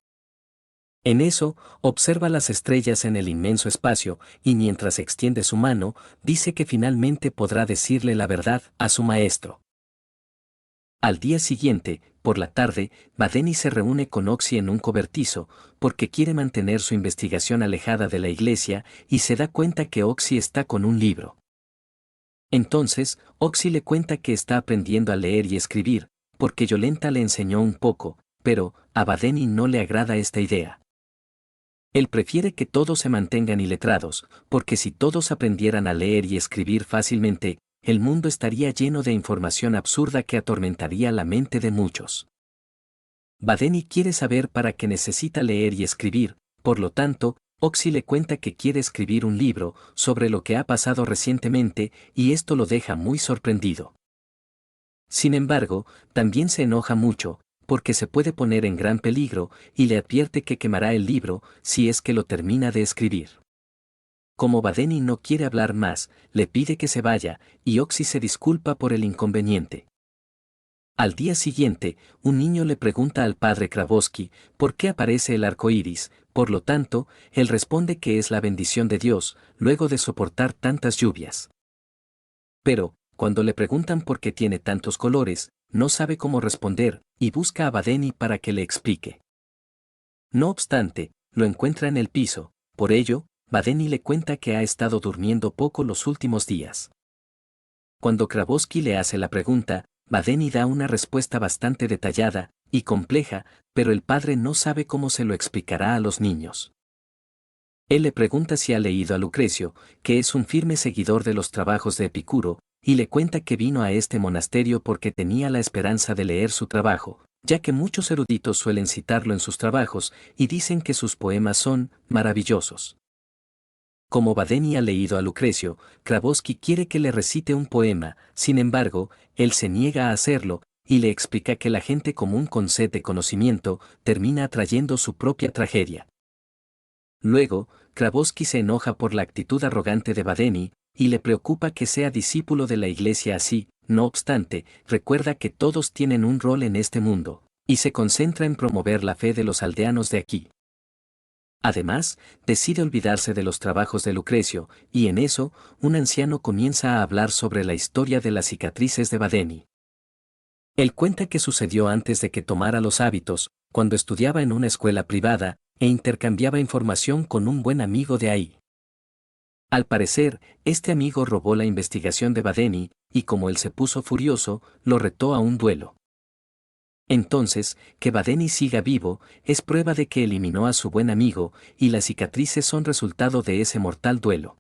En eso, observa las estrellas en el inmenso espacio y mientras extiende su mano, dice que finalmente podrá decirle la verdad a su maestro. Al día siguiente, por la tarde, Badeni se reúne con Oxy en un cobertizo, porque quiere mantener su investigación alejada de la iglesia y se da cuenta que Oxy está con un libro. Entonces, Oxy le cuenta que está aprendiendo a leer y escribir, porque Yolenta le enseñó un poco, pero a Badeni no le agrada esta idea. Él prefiere que todos se mantengan iletrados, porque si todos aprendieran a leer y escribir fácilmente, el mundo estaría lleno de información absurda que atormentaría la mente de muchos. Badeni quiere saber para qué necesita leer y escribir, por lo tanto, Oxy le cuenta que quiere escribir un libro sobre lo que ha pasado recientemente y esto lo deja muy sorprendido. Sin embargo, también se enoja mucho, porque se puede poner en gran peligro, y le advierte que quemará el libro si es que lo termina de escribir. Como Badeni no quiere hablar más, le pide que se vaya, y Oxy se disculpa por el inconveniente. Al día siguiente, un niño le pregunta al padre Kravoski por qué aparece el arco iris, por lo tanto, él responde que es la bendición de Dios, luego de soportar tantas lluvias. Pero, cuando le preguntan por qué tiene tantos colores, no sabe cómo responder, y busca a Badeni para que le explique. No obstante, lo encuentra en el piso, por ello, Badeni le cuenta que ha estado durmiendo poco los últimos días. Cuando Kravoski le hace la pregunta, Badeni da una respuesta bastante detallada y compleja, pero el padre no sabe cómo se lo explicará a los niños. Él le pregunta si ha leído a Lucrecio, que es un firme seguidor de los trabajos de Epicuro, y le cuenta que vino a este monasterio porque tenía la esperanza de leer su trabajo, ya que muchos eruditos suelen citarlo en sus trabajos y dicen que sus poemas son maravillosos. Como Badeni ha leído a Lucrecio, Kravoski quiere que le recite un poema, sin embargo, él se niega a hacerlo, y le explica que la gente común con sed de conocimiento termina atrayendo su propia tragedia. Luego, Kravoski se enoja por la actitud arrogante de Badeni, y le preocupa que sea discípulo de la iglesia así, no obstante, recuerda que todos tienen un rol en este mundo, y se concentra en promover la fe de los aldeanos de aquí. Además, decide olvidarse de los trabajos de Lucrecio, y en eso, un anciano comienza a hablar sobre la historia de las cicatrices de Badeni. Él cuenta que sucedió antes de que tomara los hábitos, cuando estudiaba en una escuela privada, e intercambiaba información con un buen amigo de ahí. Al parecer, este amigo robó la investigación de Badeni, y como él se puso furioso, lo retó a un duelo. Entonces, que Badeni siga vivo, es prueba de que eliminó a su buen amigo, y las cicatrices son resultado de ese mortal duelo.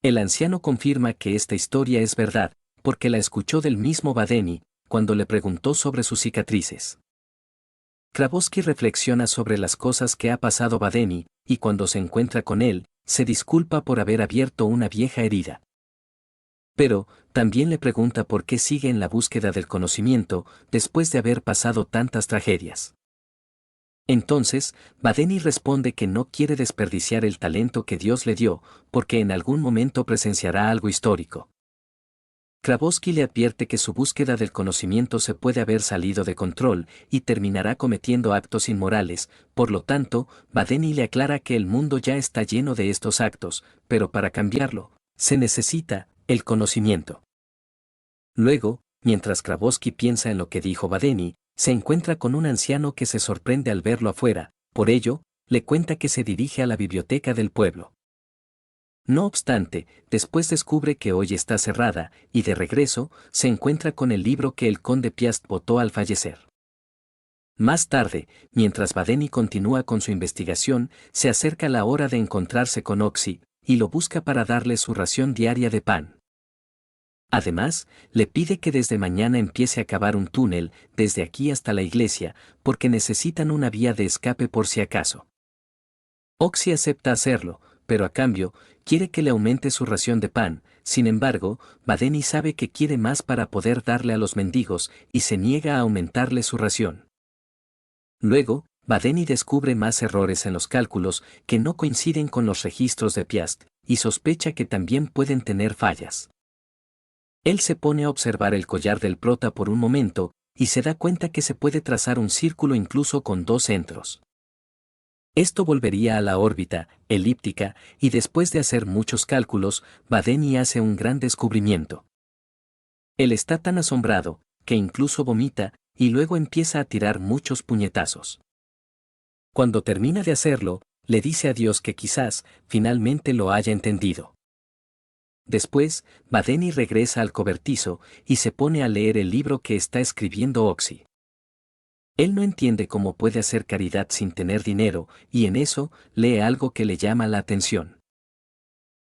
El anciano confirma que esta historia es verdad, porque la escuchó del mismo Badeni, cuando le preguntó sobre sus cicatrices. Kravoski reflexiona sobre las cosas que ha pasado Badeni, y cuando se encuentra con él, se disculpa por haber abierto una vieja herida. Pero, también le pregunta por qué sigue en la búsqueda del conocimiento, después de haber pasado tantas tragedias. Entonces, Badeni responde que no quiere desperdiciar el talento que Dios le dio, porque en algún momento presenciará algo histórico. Kravoski le advierte que su búsqueda del conocimiento se puede haber salido de control y terminará cometiendo actos inmorales, por lo tanto, Badeni le aclara que el mundo ya está lleno de estos actos, pero para cambiarlo, se necesita el conocimiento. Luego, mientras Kravoski piensa en lo que dijo Badeni, se encuentra con un anciano que se sorprende al verlo afuera, por ello, le cuenta que se dirige a la biblioteca del pueblo. No obstante, después descubre que hoy está cerrada, y de regreso, se encuentra con el libro que el conde Piast botó al fallecer. Más tarde, mientras Badeni continúa con su investigación, se acerca la hora de encontrarse con Oxy, y lo busca para darle su ración diaria de pan. Además, le pide que desde mañana empiece a cavar un túnel, desde aquí hasta la iglesia, porque necesitan una vía de escape por si acaso. Oxy acepta hacerlo, pero a cambio, quiere que le aumente su ración de pan. Sin embargo, Badeni sabe que quiere más para poder darle a los mendigos, y se niega a aumentarle su ración. Luego, Badeni descubre más errores en los cálculos que no coinciden con los registros de Piast, y sospecha que también pueden tener fallas. Él se pone a observar el collar del prota por un momento, y se da cuenta que se puede trazar un círculo incluso con dos centros. Esto volvería a la órbita elíptica, y después de hacer muchos cálculos, Badeni hace un gran descubrimiento. Él está tan asombrado, que incluso vomita, y luego empieza a tirar muchos puñetazos. Cuando termina de hacerlo, le dice a Dios que quizás, finalmente lo haya entendido. Después, Badeni regresa al cobertizo, y se pone a leer el libro que está escribiendo Oxy. Él no entiende cómo puede hacer caridad sin tener dinero, y en eso, lee algo que le llama la atención.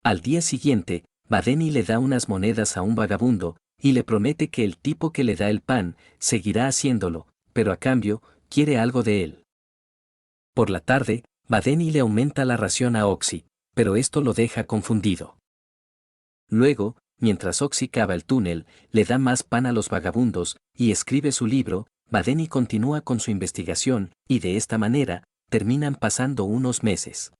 Al día siguiente, Badeni le da unas monedas a un vagabundo, y le promete que el tipo que le da el pan, seguirá haciéndolo, pero a cambio, quiere algo de él. Por la tarde, Badeni le aumenta la ración a Oxy, pero esto lo deja confundido. Luego, mientras Oxy cava el túnel, le da más pan a los vagabundos, y escribe su libro, Badeni continúa con su investigación, y de esta manera, terminan pasando unos meses.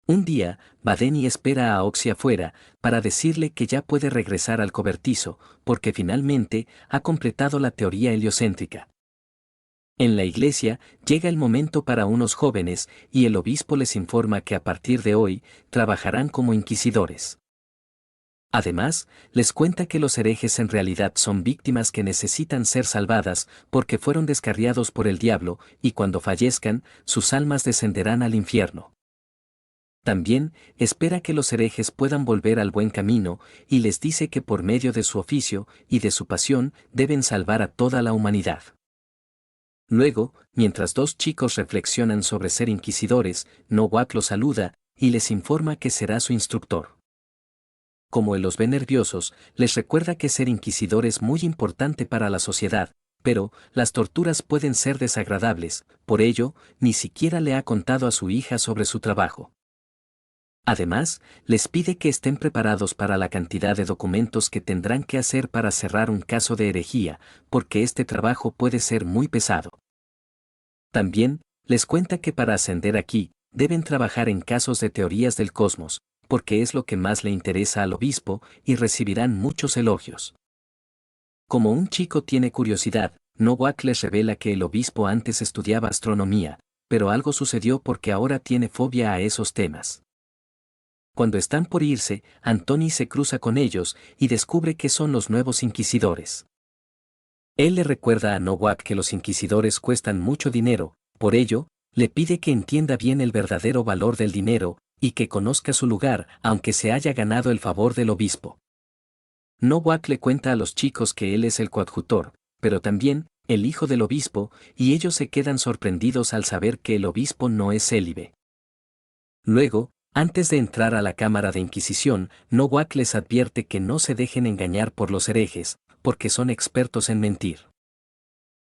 Un día, Badeni espera a Oxy afuera, para decirle que ya puede regresar al cobertizo, porque finalmente ha completado la teoría heliocéntrica. En la iglesia, llega el momento para unos jóvenes, y el obispo les informa que a partir de hoy, trabajarán como inquisidores. Además, les cuenta que los herejes en realidad son víctimas que necesitan ser salvadas porque fueron descarriados por el diablo, y cuando fallezcan, sus almas descenderán al infierno. También, espera que los herejes puedan volver al buen camino, y les dice que por medio de su oficio y de su pasión deben salvar a toda la humanidad. Luego, mientras dos chicos reflexionan sobre ser inquisidores, Nowak los saluda, y les informa que será su instructor. Como él los ve nerviosos, les recuerda que ser inquisidor es muy importante para la sociedad, pero las torturas pueden ser desagradables, por ello, ni siquiera le ha contado a su hija sobre su trabajo. Además, les pide que estén preparados para la cantidad de documentos que tendrán que hacer para cerrar un caso de herejía, porque este trabajo puede ser muy pesado. También, les cuenta que para ascender aquí, deben trabajar en casos de teorías del cosmos, porque es lo que más le interesa al obispo, y recibirán muchos elogios. Como un chico tiene curiosidad, Nowak les revela que el obispo antes estudiaba astronomía, pero algo sucedió porque ahora tiene fobia a esos temas. Cuando están por irse, Antoni se cruza con ellos y descubre que son los nuevos inquisidores. Él le recuerda a Nowak que los inquisidores cuestan mucho dinero, por ello, le pide que entienda bien el verdadero valor del dinero, y que conozca su lugar, aunque se haya ganado el favor del obispo. Nowak le cuenta a los chicos que él es el coadjutor, pero también, el hijo del obispo, y ellos se quedan sorprendidos al saber que el obispo no es célibe. Luego, antes de entrar a la cámara de Inquisición, Nowak les advierte que no se dejen engañar por los herejes, porque son expertos en mentir.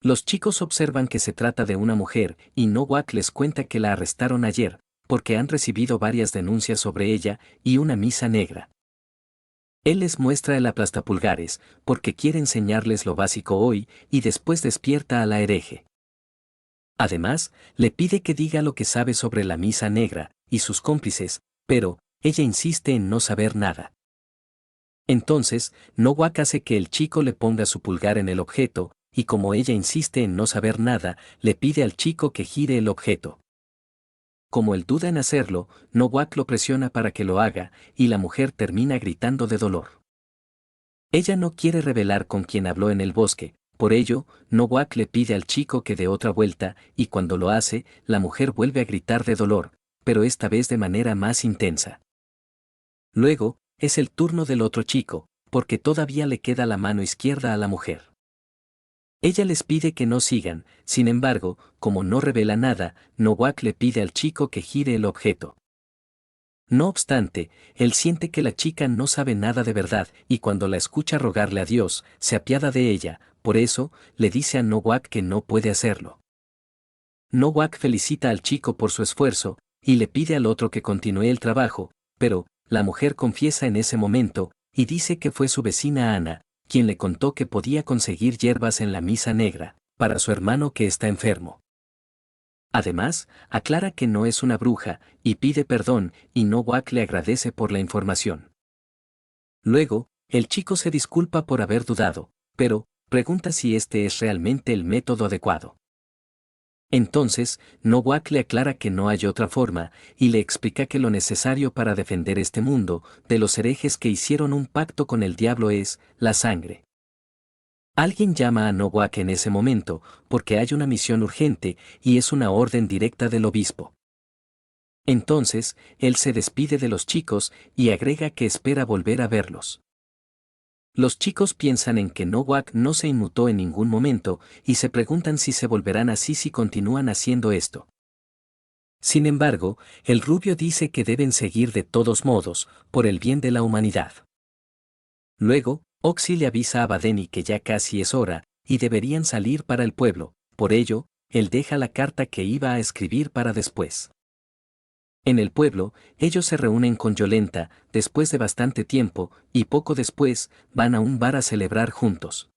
Los chicos observan que se trata de una mujer, y Nowak les cuenta que la arrestaron ayer, porque han recibido varias denuncias sobre ella, y una misa negra. Él les muestra el aplastapulgares, porque quiere enseñarles lo básico hoy, y después despierta a la hereje. Además, le pide que diga lo que sabe sobre la misa negra, y sus cómplices, pero, ella insiste en no saber nada. Entonces, Nowak hace que el chico le ponga su pulgar en el objeto, y como ella insiste en no saber nada, le pide al chico que gire el objeto. Como él duda en hacerlo, Nowak lo presiona para que lo haga, y la mujer termina gritando de dolor. Ella no quiere revelar con quién habló en el bosque, por ello, Nowak le pide al chico que dé otra vuelta, y cuando lo hace, la mujer vuelve a gritar de dolor, pero esta vez de manera más intensa. Luego, es el turno del otro chico, porque todavía le queda la mano izquierda a la mujer. Ella les pide que no sigan, sin embargo, como no revela nada, Nowak le pide al chico que gire el objeto. No obstante, él siente que la chica no sabe nada de verdad, y cuando la escucha rogarle a Dios, se apiada de ella, por eso, le dice a Nowak que no puede hacerlo. Nowak felicita al chico por su esfuerzo, y le pide al otro que continúe el trabajo, pero, la mujer confiesa en ese momento, y dice que fue su vecina Ana, quien le contó que podía conseguir hierbas en la misa negra, para su hermano que está enfermo. Además, aclara que no es una bruja, y pide perdón, y Nowak le agradece por la información. Luego, el chico se disculpa por haber dudado, pero, pregunta si este es realmente el método adecuado. Entonces, Nowak le aclara que no hay otra forma, y le explica que lo necesario para defender este mundo, de los herejes que hicieron un pacto con el diablo es, la sangre. Alguien llama a Nowak en ese momento, porque hay una misión urgente, y es una orden directa del obispo. Entonces, él se despide de los chicos, y agrega que espera volver a verlos. Los chicos piensan en que Nowak no se inmutó en ningún momento, y se preguntan si se volverán así si continúan haciendo esto. Sin embargo, el rubio dice que deben seguir de todos modos, por el bien de la humanidad. Luego, Oxy le avisa a Badeni que ya casi es hora, y deberían salir para el pueblo, por ello, él deja la carta que iba a escribir para después. En el pueblo, ellos se reúnen con Yolenta, después de bastante tiempo, y poco después, van a un bar a celebrar juntos.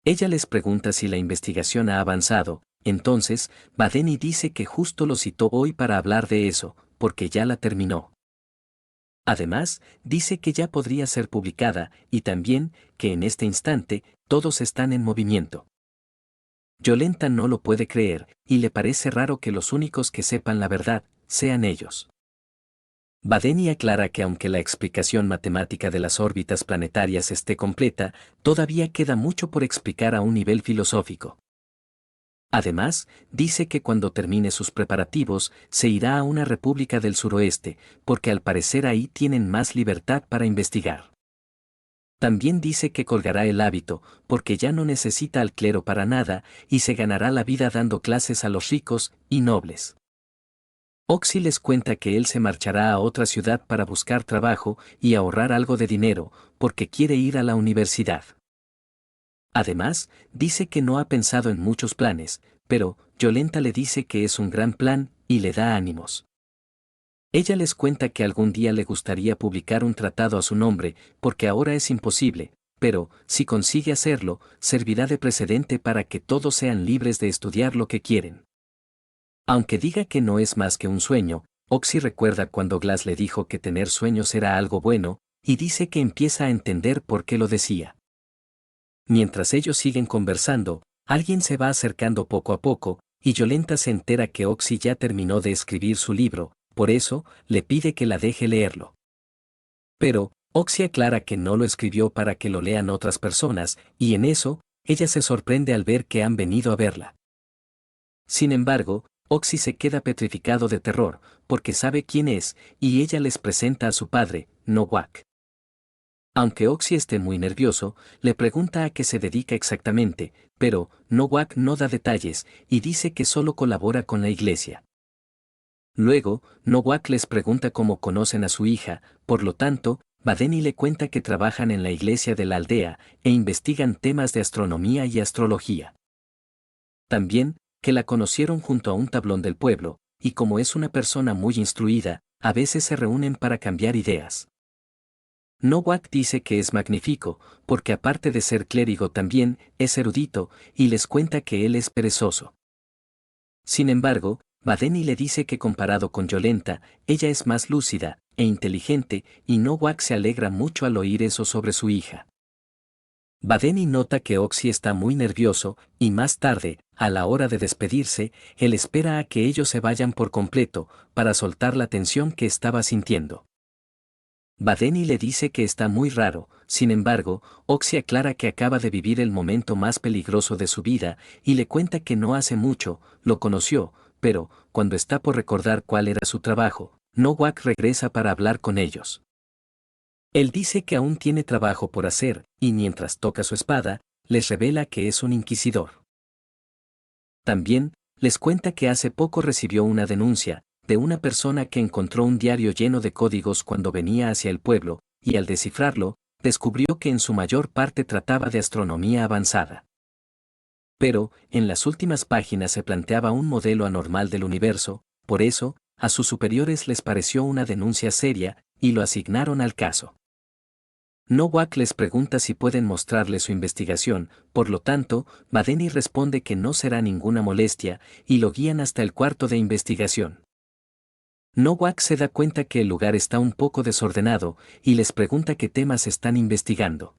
Ella les pregunta si la investigación ha avanzado, entonces, Badeni dice que justo lo citó hoy para hablar de eso, porque ya la terminó. Además, dice que ya podría ser publicada, y también, que en este instante, todos están en movimiento. Yolenta no lo puede creer, y le parece raro que los únicos que sepan la verdad, sean ellos. Badeni aclara que aunque la explicación matemática de las órbitas planetarias esté completa, todavía queda mucho por explicar a un nivel filosófico. Además, dice que cuando termine sus preparativos, se irá a una república del suroeste, porque al parecer ahí tienen más libertad para investigar. También dice que colgará el hábito, porque ya no necesita al clero para nada, y se ganará la vida dando clases a los ricos y nobles. Oxy les cuenta que él se marchará a otra ciudad para buscar trabajo y ahorrar algo de dinero, porque quiere ir a la universidad. Además, dice que no ha pensado en muchos planes, pero Yolenta le dice que es un gran plan y le da ánimos. Ella les cuenta que algún día le gustaría publicar un tratado a su nombre, porque ahora es imposible, pero, si consigue hacerlo, servirá de precedente para que todos sean libres de estudiar lo que quieren. Aunque diga que no es más que un sueño, Oxy recuerda cuando Glass le dijo que tener sueños era algo bueno, y dice que empieza a entender por qué lo decía. Mientras ellos siguen conversando, alguien se va acercando poco a poco, y Yolenta se entera que Oxy ya terminó de escribir su libro, por eso, le pide que la deje leerlo. Pero, Oxy aclara que no lo escribió para que lo lean otras personas, y en eso, ella se sorprende al ver que han venido a verla. Sin embargo, Oxy se queda petrificado de terror, porque sabe quién es, y ella les presenta a su padre, Nowak. Aunque Oxy esté muy nervioso, le pregunta a qué se dedica exactamente, pero Nowak no da detalles, y dice que solo colabora con la iglesia. Luego, Nowak les pregunta cómo conocen a su hija, por lo tanto, Badeni le cuenta que trabajan en la iglesia de la aldea, e investigan temas de astronomía y astrología. También, que la conocieron junto a un tablón del pueblo, y como es una persona muy instruida, a veces se reúnen para cambiar ideas. Nowak dice que es magnífico, porque aparte de ser clérigo también, es erudito, y les cuenta que él es perezoso. Sin embargo, Badeni le dice que comparado con Yolenta, ella es más lúcida e inteligente, y Nowak se alegra mucho al oír eso sobre su hija. Badeni nota que Oxy está muy nervioso, y más tarde, a la hora de despedirse, él espera a que ellos se vayan por completo, para soltar la tensión que estaba sintiendo. Badeni le dice que está muy raro, sin embargo, Oxy aclara que acaba de vivir el momento más peligroso de su vida, y le cuenta que no hace mucho, lo conoció, pero, cuando está por recordar cuál era su trabajo, Nowak regresa para hablar con ellos. Él dice que aún tiene trabajo por hacer, y mientras toca su espada, les revela que es un inquisidor. También, les cuenta que hace poco recibió una denuncia, de una persona que encontró un diario lleno de códigos cuando venía hacia el pueblo, y al descifrarlo, descubrió que en su mayor parte trataba de astronomía avanzada. Pero, en las últimas páginas se planteaba un modelo anormal del universo, por eso, a sus superiores les pareció una denuncia seria, y lo asignaron al caso. Nowak les pregunta si pueden mostrarle su investigación, por lo tanto, Badeni responde que no será ninguna molestia, y lo guían hasta el cuarto de investigación. Nowak se da cuenta que el lugar está un poco desordenado, y les pregunta qué temas están investigando.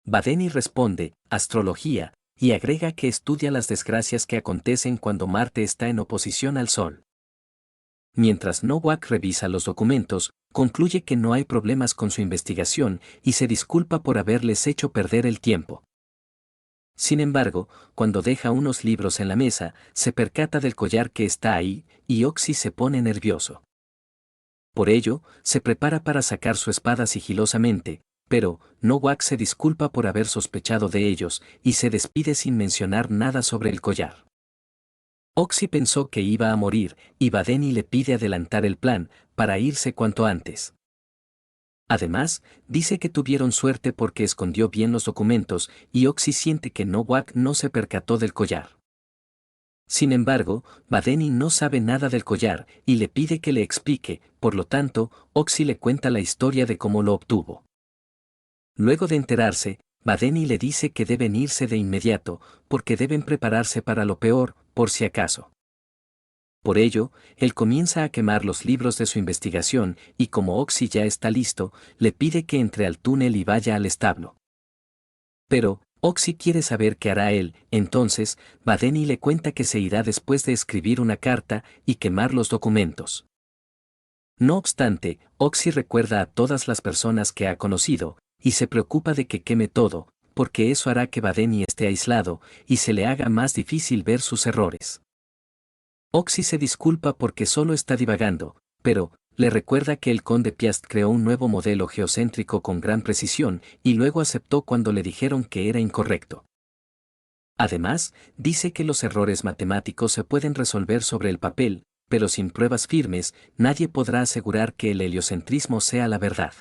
Badeni responde, astrología, y agrega que estudia las desgracias que acontecen cuando Marte está en oposición al Sol. Mientras Nowak revisa los documentos, concluye que no hay problemas con su investigación y se disculpa por haberles hecho perder el tiempo. Sin embargo, cuando deja unos libros en la mesa, se percata del collar que está ahí, y Oxy se pone nervioso. Por ello, se prepara para sacar su espada sigilosamente, pero Nowak se disculpa por haber sospechado de ellos y se despide sin mencionar nada sobre el collar. Oxy pensó que iba a morir, y Badeni le pide adelantar el plan, para irse cuanto antes. Además, dice que tuvieron suerte porque escondió bien los documentos, y Oxy siente que Nowak no se percató del collar. Sin embargo, Badeni no sabe nada del collar, y le pide que le explique, por lo tanto, Oxy le cuenta la historia de cómo lo obtuvo. Luego de enterarse, Badeni le dice que deben irse de inmediato, porque deben prepararse para lo peor, por si acaso. Por ello, él comienza a quemar los libros de su investigación y como Oxy ya está listo, le pide que entre al túnel y vaya al establo. Pero, Oxy quiere saber qué hará él, entonces, Badeni le cuenta que se irá después de escribir una carta y quemar los documentos. No obstante, Oxy recuerda a todas las personas que ha conocido, y se preocupa de que queme todo, porque eso hará que Badeni esté aislado y se le haga más difícil ver sus errores. Oxy se disculpa porque solo está divagando, pero le recuerda que el conde Piast creó un nuevo modelo geocéntrico con gran precisión y luego aceptó cuando le dijeron que era incorrecto. Además, dice que los errores matemáticos se pueden resolver sobre el papel, pero sin pruebas firmes, nadie podrá asegurar que el heliocentrismo sea la verdad.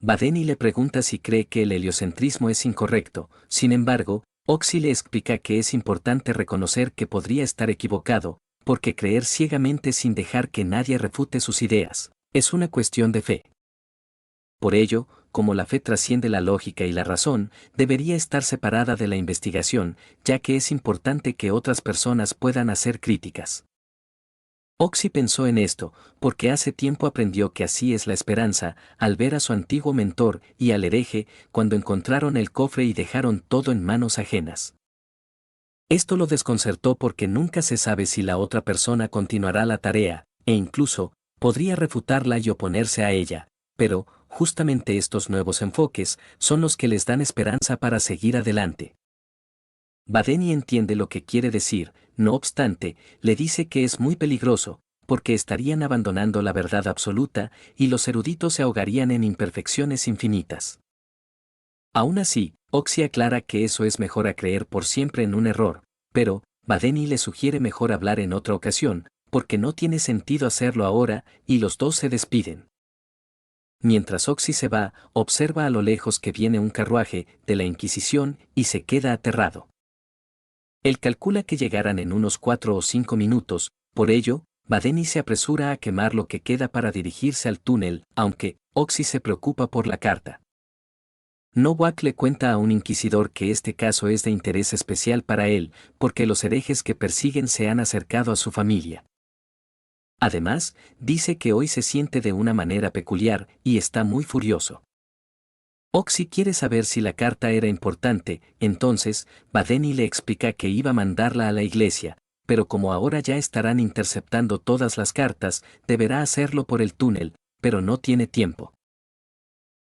Badeni le pregunta si cree que el heliocentrismo es incorrecto, sin embargo, Oxy le explica que es importante reconocer que podría estar equivocado, porque creer ciegamente sin dejar que nadie refute sus ideas, es una cuestión de fe. Por ello, como la fe trasciende la lógica y la razón, debería estar separada de la investigación, ya que es importante que otras personas puedan hacer críticas. Oxy pensó en esto, porque hace tiempo aprendió que así es la esperanza, al ver a su antiguo mentor y al hereje, cuando encontraron el cofre y dejaron todo en manos ajenas. Esto lo desconcertó porque nunca se sabe si la otra persona continuará la tarea, e incluso, podría refutarla y oponerse a ella, pero, justamente estos nuevos enfoques, son los que les dan esperanza para seguir adelante. Badeni entiende lo que quiere decir, no obstante, le dice que es muy peligroso, porque estarían abandonando la verdad absoluta y los eruditos se ahogarían en imperfecciones infinitas. Aún así, Oxy aclara que eso es mejor a creer por siempre en un error, pero, Badeni le sugiere mejor hablar en otra ocasión, porque no tiene sentido hacerlo ahora, y los dos se despiden. Mientras Oxy se va, observa a lo lejos que viene un carruaje de la Inquisición y se queda aterrado. Él calcula que llegarán en unos 4 o 5 minutos, por ello, Badeni se apresura a quemar lo que queda para dirigirse al túnel, aunque Oxy se preocupa por la carta. Nowak le cuenta a un inquisidor que este caso es de interés especial para él, porque los herejes que persiguen se han acercado a su familia. Además, dice que hoy se siente de una manera peculiar y está muy furioso. Oxy quiere saber si la carta era importante, entonces, Badeni le explica que iba a mandarla a la iglesia, pero como ahora ya estarán interceptando todas las cartas, deberá hacerlo por el túnel, pero no tiene tiempo.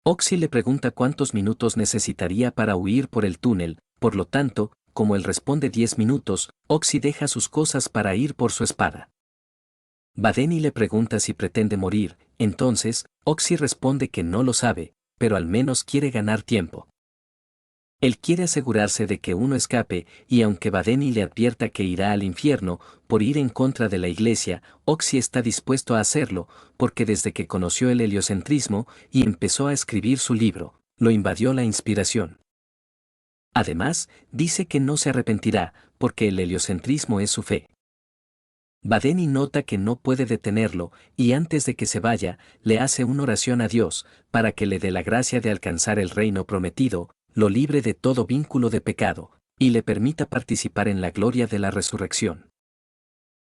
Oxy le pregunta cuántos minutos necesitaría para huir por el túnel, por lo tanto, como él responde 10 minutos, Oxy deja sus cosas para ir por su espada. Badeni le pregunta si pretende morir, entonces, Oxy responde que no lo sabe, pero al menos quiere ganar tiempo. Él quiere asegurarse de que uno escape, y aunque Badeni le advierta que irá al infierno por ir en contra de la iglesia, Oxy está dispuesto a hacerlo, porque desde que conoció el heliocentrismo y empezó a escribir su libro, lo invadió la inspiración. Además, dice que no se arrepentirá, porque el heliocentrismo es su fe. Badeni nota que no puede detenerlo, y antes de que se vaya, le hace una oración a Dios, para que le dé la gracia de alcanzar el reino prometido, lo libre de todo vínculo de pecado, y le permita participar en la gloria de la resurrección.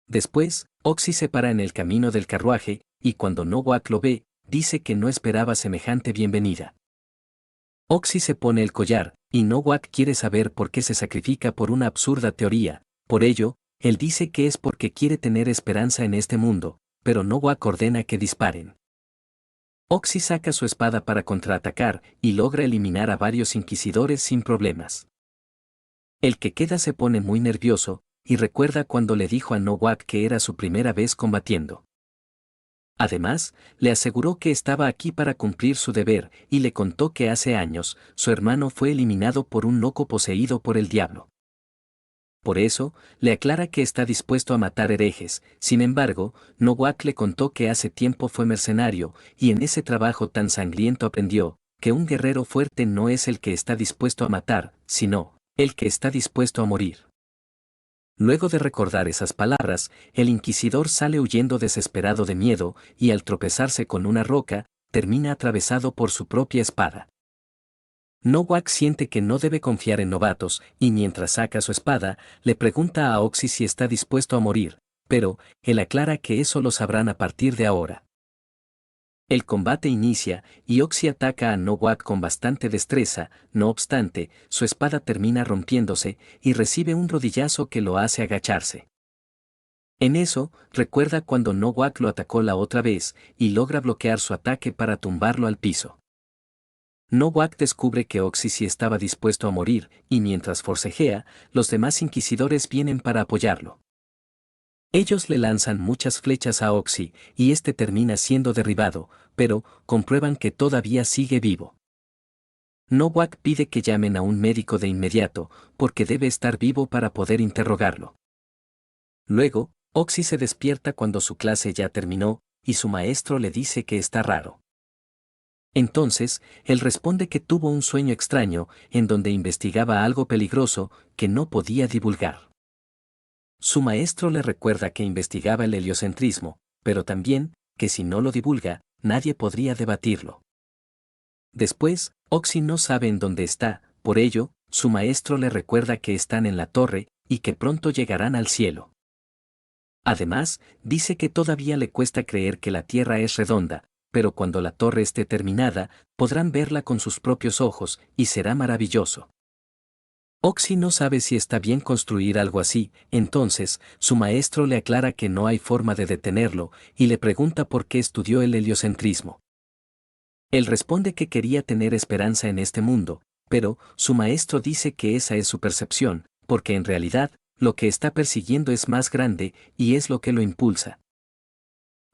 Después, Oxy se para en el camino del carruaje, y cuando Nowak lo ve, dice que no esperaba semejante bienvenida. Oxy se pone el collar, y Nowak quiere saber por qué se sacrifica por una absurda teoría, por ello, él dice que es porque quiere tener esperanza en este mundo, pero Nowak ordena que disparen. Oxy saca su espada para contraatacar y logra eliminar a varios inquisidores sin problemas. El que queda se pone muy nervioso, y recuerda cuando le dijo a Nowak que era su primera vez combatiendo. Además, le aseguró que estaba aquí para cumplir su deber y le contó que hace años, su hermano fue eliminado por un loco poseído por el diablo. Por eso, le aclara que está dispuesto a matar herejes, sin embargo, Nowak le contó que hace tiempo fue mercenario, y en ese trabajo tan sangriento aprendió, que un guerrero fuerte no es el que está dispuesto a matar, sino, el que está dispuesto a morir. Luego de recordar esas palabras, el inquisidor sale huyendo desesperado de miedo, y al tropezarse con una roca, termina atravesado por su propia espada. Nowak siente que no debe confiar en novatos, y mientras saca su espada, le pregunta a Oxy si está dispuesto a morir, pero él aclara que eso lo sabrán a partir de ahora. El combate inicia, y Oxy ataca a Nowak con bastante destreza, no obstante, su espada termina rompiéndose, y recibe un rodillazo que lo hace agacharse. En eso, recuerda cuando Nowak lo atacó la otra vez, y logra bloquear su ataque para tumbarlo al piso. Nowak descubre que Oxy sí estaba dispuesto a morir, y mientras forcejea, los demás inquisidores vienen para apoyarlo. Ellos le lanzan muchas flechas a Oxy, y este termina siendo derribado, pero comprueban que todavía sigue vivo. Nowak pide que llamen a un médico de inmediato, porque debe estar vivo para poder interrogarlo. Luego, Oxy se despierta cuando su clase ya terminó, y su maestro le dice que está raro. Entonces, él responde que tuvo un sueño extraño, en donde investigaba algo peligroso, que no podía divulgar. Su maestro le recuerda que investigaba el heliocentrismo, pero también, que si no lo divulga, nadie podría debatirlo. Después, Oxy no sabe en dónde está, por ello, su maestro le recuerda que están en la torre, y que pronto llegarán al cielo. Además, dice que todavía le cuesta creer que la Tierra es redonda, pero cuando la torre esté terminada, podrán verla con sus propios ojos, y será maravilloso. Oxy no sabe si está bien construir algo así, entonces, su maestro le aclara que no hay forma de detenerlo, y le pregunta por qué estudió el heliocentrismo. Él responde que quería tener esperanza en este mundo, pero su maestro dice que esa es su percepción, porque en realidad, lo que está persiguiendo es más grande, y es lo que lo impulsa.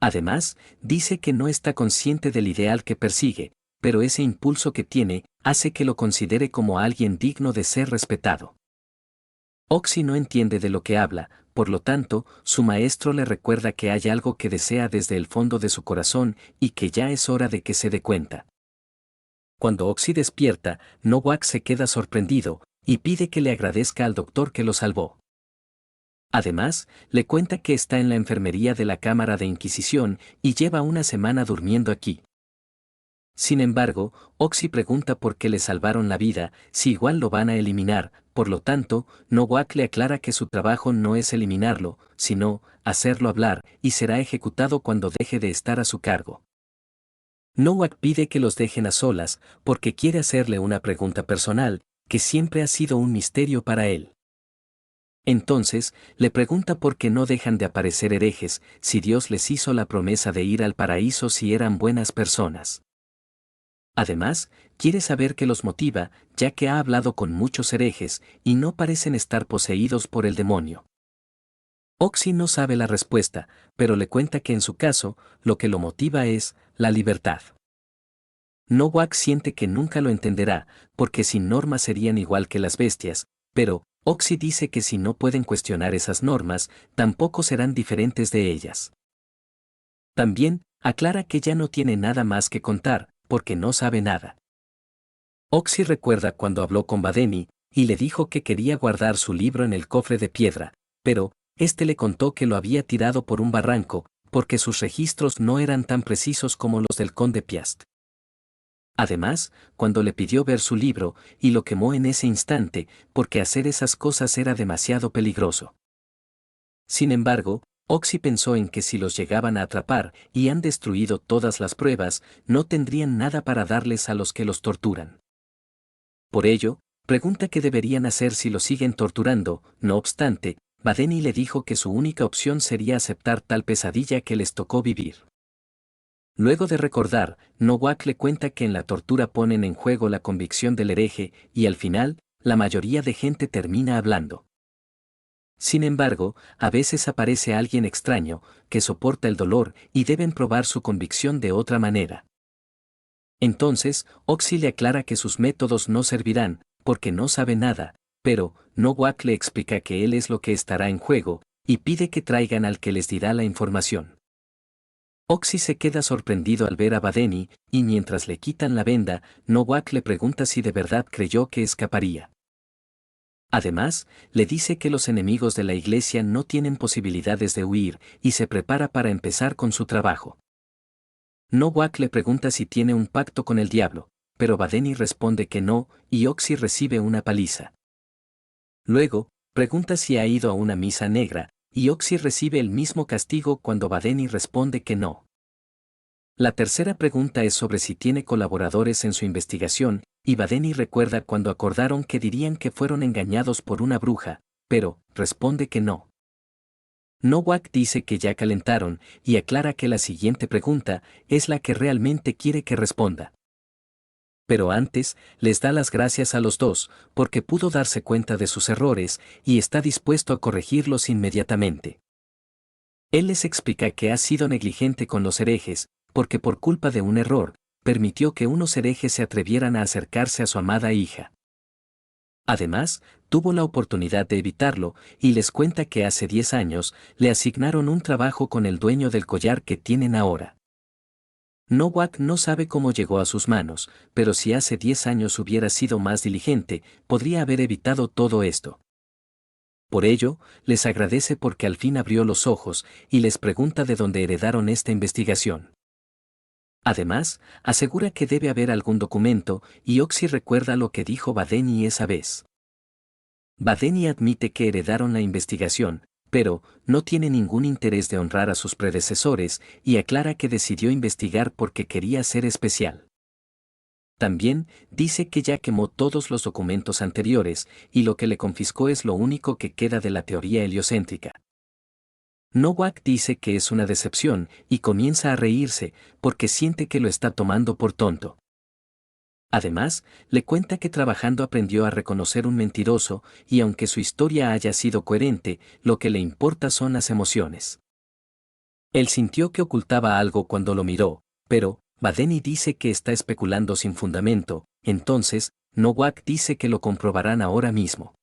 Además, dice que no está consciente del ideal que persigue, pero ese impulso que tiene, hace que lo considere como alguien digno de ser respetado. Oxy no entiende de lo que habla, por lo tanto, su maestro le recuerda que hay algo que desea desde el fondo de su corazón y que ya es hora de que se dé cuenta. Cuando Oxy despierta, Nowak se queda sorprendido, y pide que le agradezca al doctor que lo salvó. Además, le cuenta que está en la enfermería de la Cámara de Inquisición y lleva una semana durmiendo aquí. Sin embargo, Oxy pregunta por qué le salvaron la vida, si igual lo van a eliminar, por lo tanto, Nowak le aclara que su trabajo no es eliminarlo, sino hacerlo hablar, y será ejecutado cuando deje de estar a su cargo. Nowak pide que los dejen a solas, porque quiere hacerle una pregunta personal, que siempre ha sido un misterio para él. Entonces, le pregunta por qué no dejan de aparecer herejes, si Dios les hizo la promesa de ir al paraíso si eran buenas personas. Además, quiere saber qué los motiva, ya que ha hablado con muchos herejes, y no parecen estar poseídos por el demonio. Oxy no sabe la respuesta, pero le cuenta que en su caso, lo que lo motiva es la libertad. Nowak siente que nunca lo entenderá, porque sin normas serían igual que las bestias, pero Oxy dice que si no pueden cuestionar esas normas, tampoco serán diferentes de ellas. También, aclara que ya no tiene nada más que contar, porque no sabe nada. Oxy recuerda cuando habló con Badeni, y le dijo que quería guardar su libro en el cofre de piedra, pero, este le contó que lo había tirado por un barranco, porque sus registros no eran tan precisos como los del conde Piast. Además, cuando le pidió ver su libro, y lo quemó en ese instante, porque hacer esas cosas era demasiado peligroso. Sin embargo, Oxy pensó en que si los llegaban a atrapar y han destruido todas las pruebas, no tendrían nada para darles a los que los torturan. Por ello, pregunta qué deberían hacer si los siguen torturando, no obstante, Badeni le dijo que su única opción sería aceptar tal pesadilla que les tocó vivir. Luego de recordar, Nowak le cuenta que en la tortura ponen en juego la convicción del hereje, y al final, la mayoría de gente termina hablando. Sin embargo, a veces aparece alguien extraño, que soporta el dolor, y deben probar su convicción de otra manera. Entonces, Oxy le aclara que sus métodos no servirán, porque no sabe nada, pero Nowak le explica que él es lo que estará en juego, y pide que traigan al que les dirá la información. Oxy se queda sorprendido al ver a Badeni, y mientras le quitan la venda, Nowak le pregunta si de verdad creyó que escaparía. Además, le dice que los enemigos de la iglesia no tienen posibilidades de huir, y se prepara para empezar con su trabajo. Nowak le pregunta si tiene un pacto con el diablo, pero Badeni responde que no, y Oxy recibe una paliza. Luego, pregunta si ha ido a una misa negra, y Oxy recibe el mismo castigo cuando Badeni responde que no. La tercera pregunta es sobre si tiene colaboradores en su investigación, y Badeni recuerda cuando acordaron que dirían que fueron engañados por una bruja, pero responde que no. Nowak dice que ya calentaron, y aclara que la siguiente pregunta es la que realmente quiere que responda. Pero antes, les da las gracias a los dos, porque pudo darse cuenta de sus errores, y está dispuesto a corregirlos inmediatamente. Él les explica que ha sido negligente con los herejes, porque por culpa de un error, permitió que unos herejes se atrevieran a acercarse a su amada hija. Además, tuvo la oportunidad de evitarlo, y les cuenta que hace 10 años, le asignaron un trabajo con el dueño del collar que tienen ahora. Nowak no sabe cómo llegó a sus manos, pero si hace 10 años hubiera sido más diligente, podría haber evitado todo esto. Por ello, les agradece porque al fin abrió los ojos, y les pregunta de dónde heredaron esta investigación. Además, asegura que debe haber algún documento, y Oxy recuerda lo que dijo Badeni esa vez. Badeni admite que heredaron la investigación, pero no tiene ningún interés de honrar a sus predecesores, y aclara que decidió investigar porque quería ser especial. También dice que ya quemó todos los documentos anteriores, y lo que le confiscó es lo único que queda de la teoría heliocéntrica. Nowak dice que es una decepción, y comienza a reírse, porque siente que lo está tomando por tonto. Además, le cuenta que trabajando aprendió a reconocer un mentiroso, y aunque su historia haya sido coherente, lo que le importa son las emociones. Él sintió que ocultaba algo cuando lo miró, pero Badeni dice que está especulando sin fundamento, entonces, Nowak dice que lo comprobarán ahora mismo.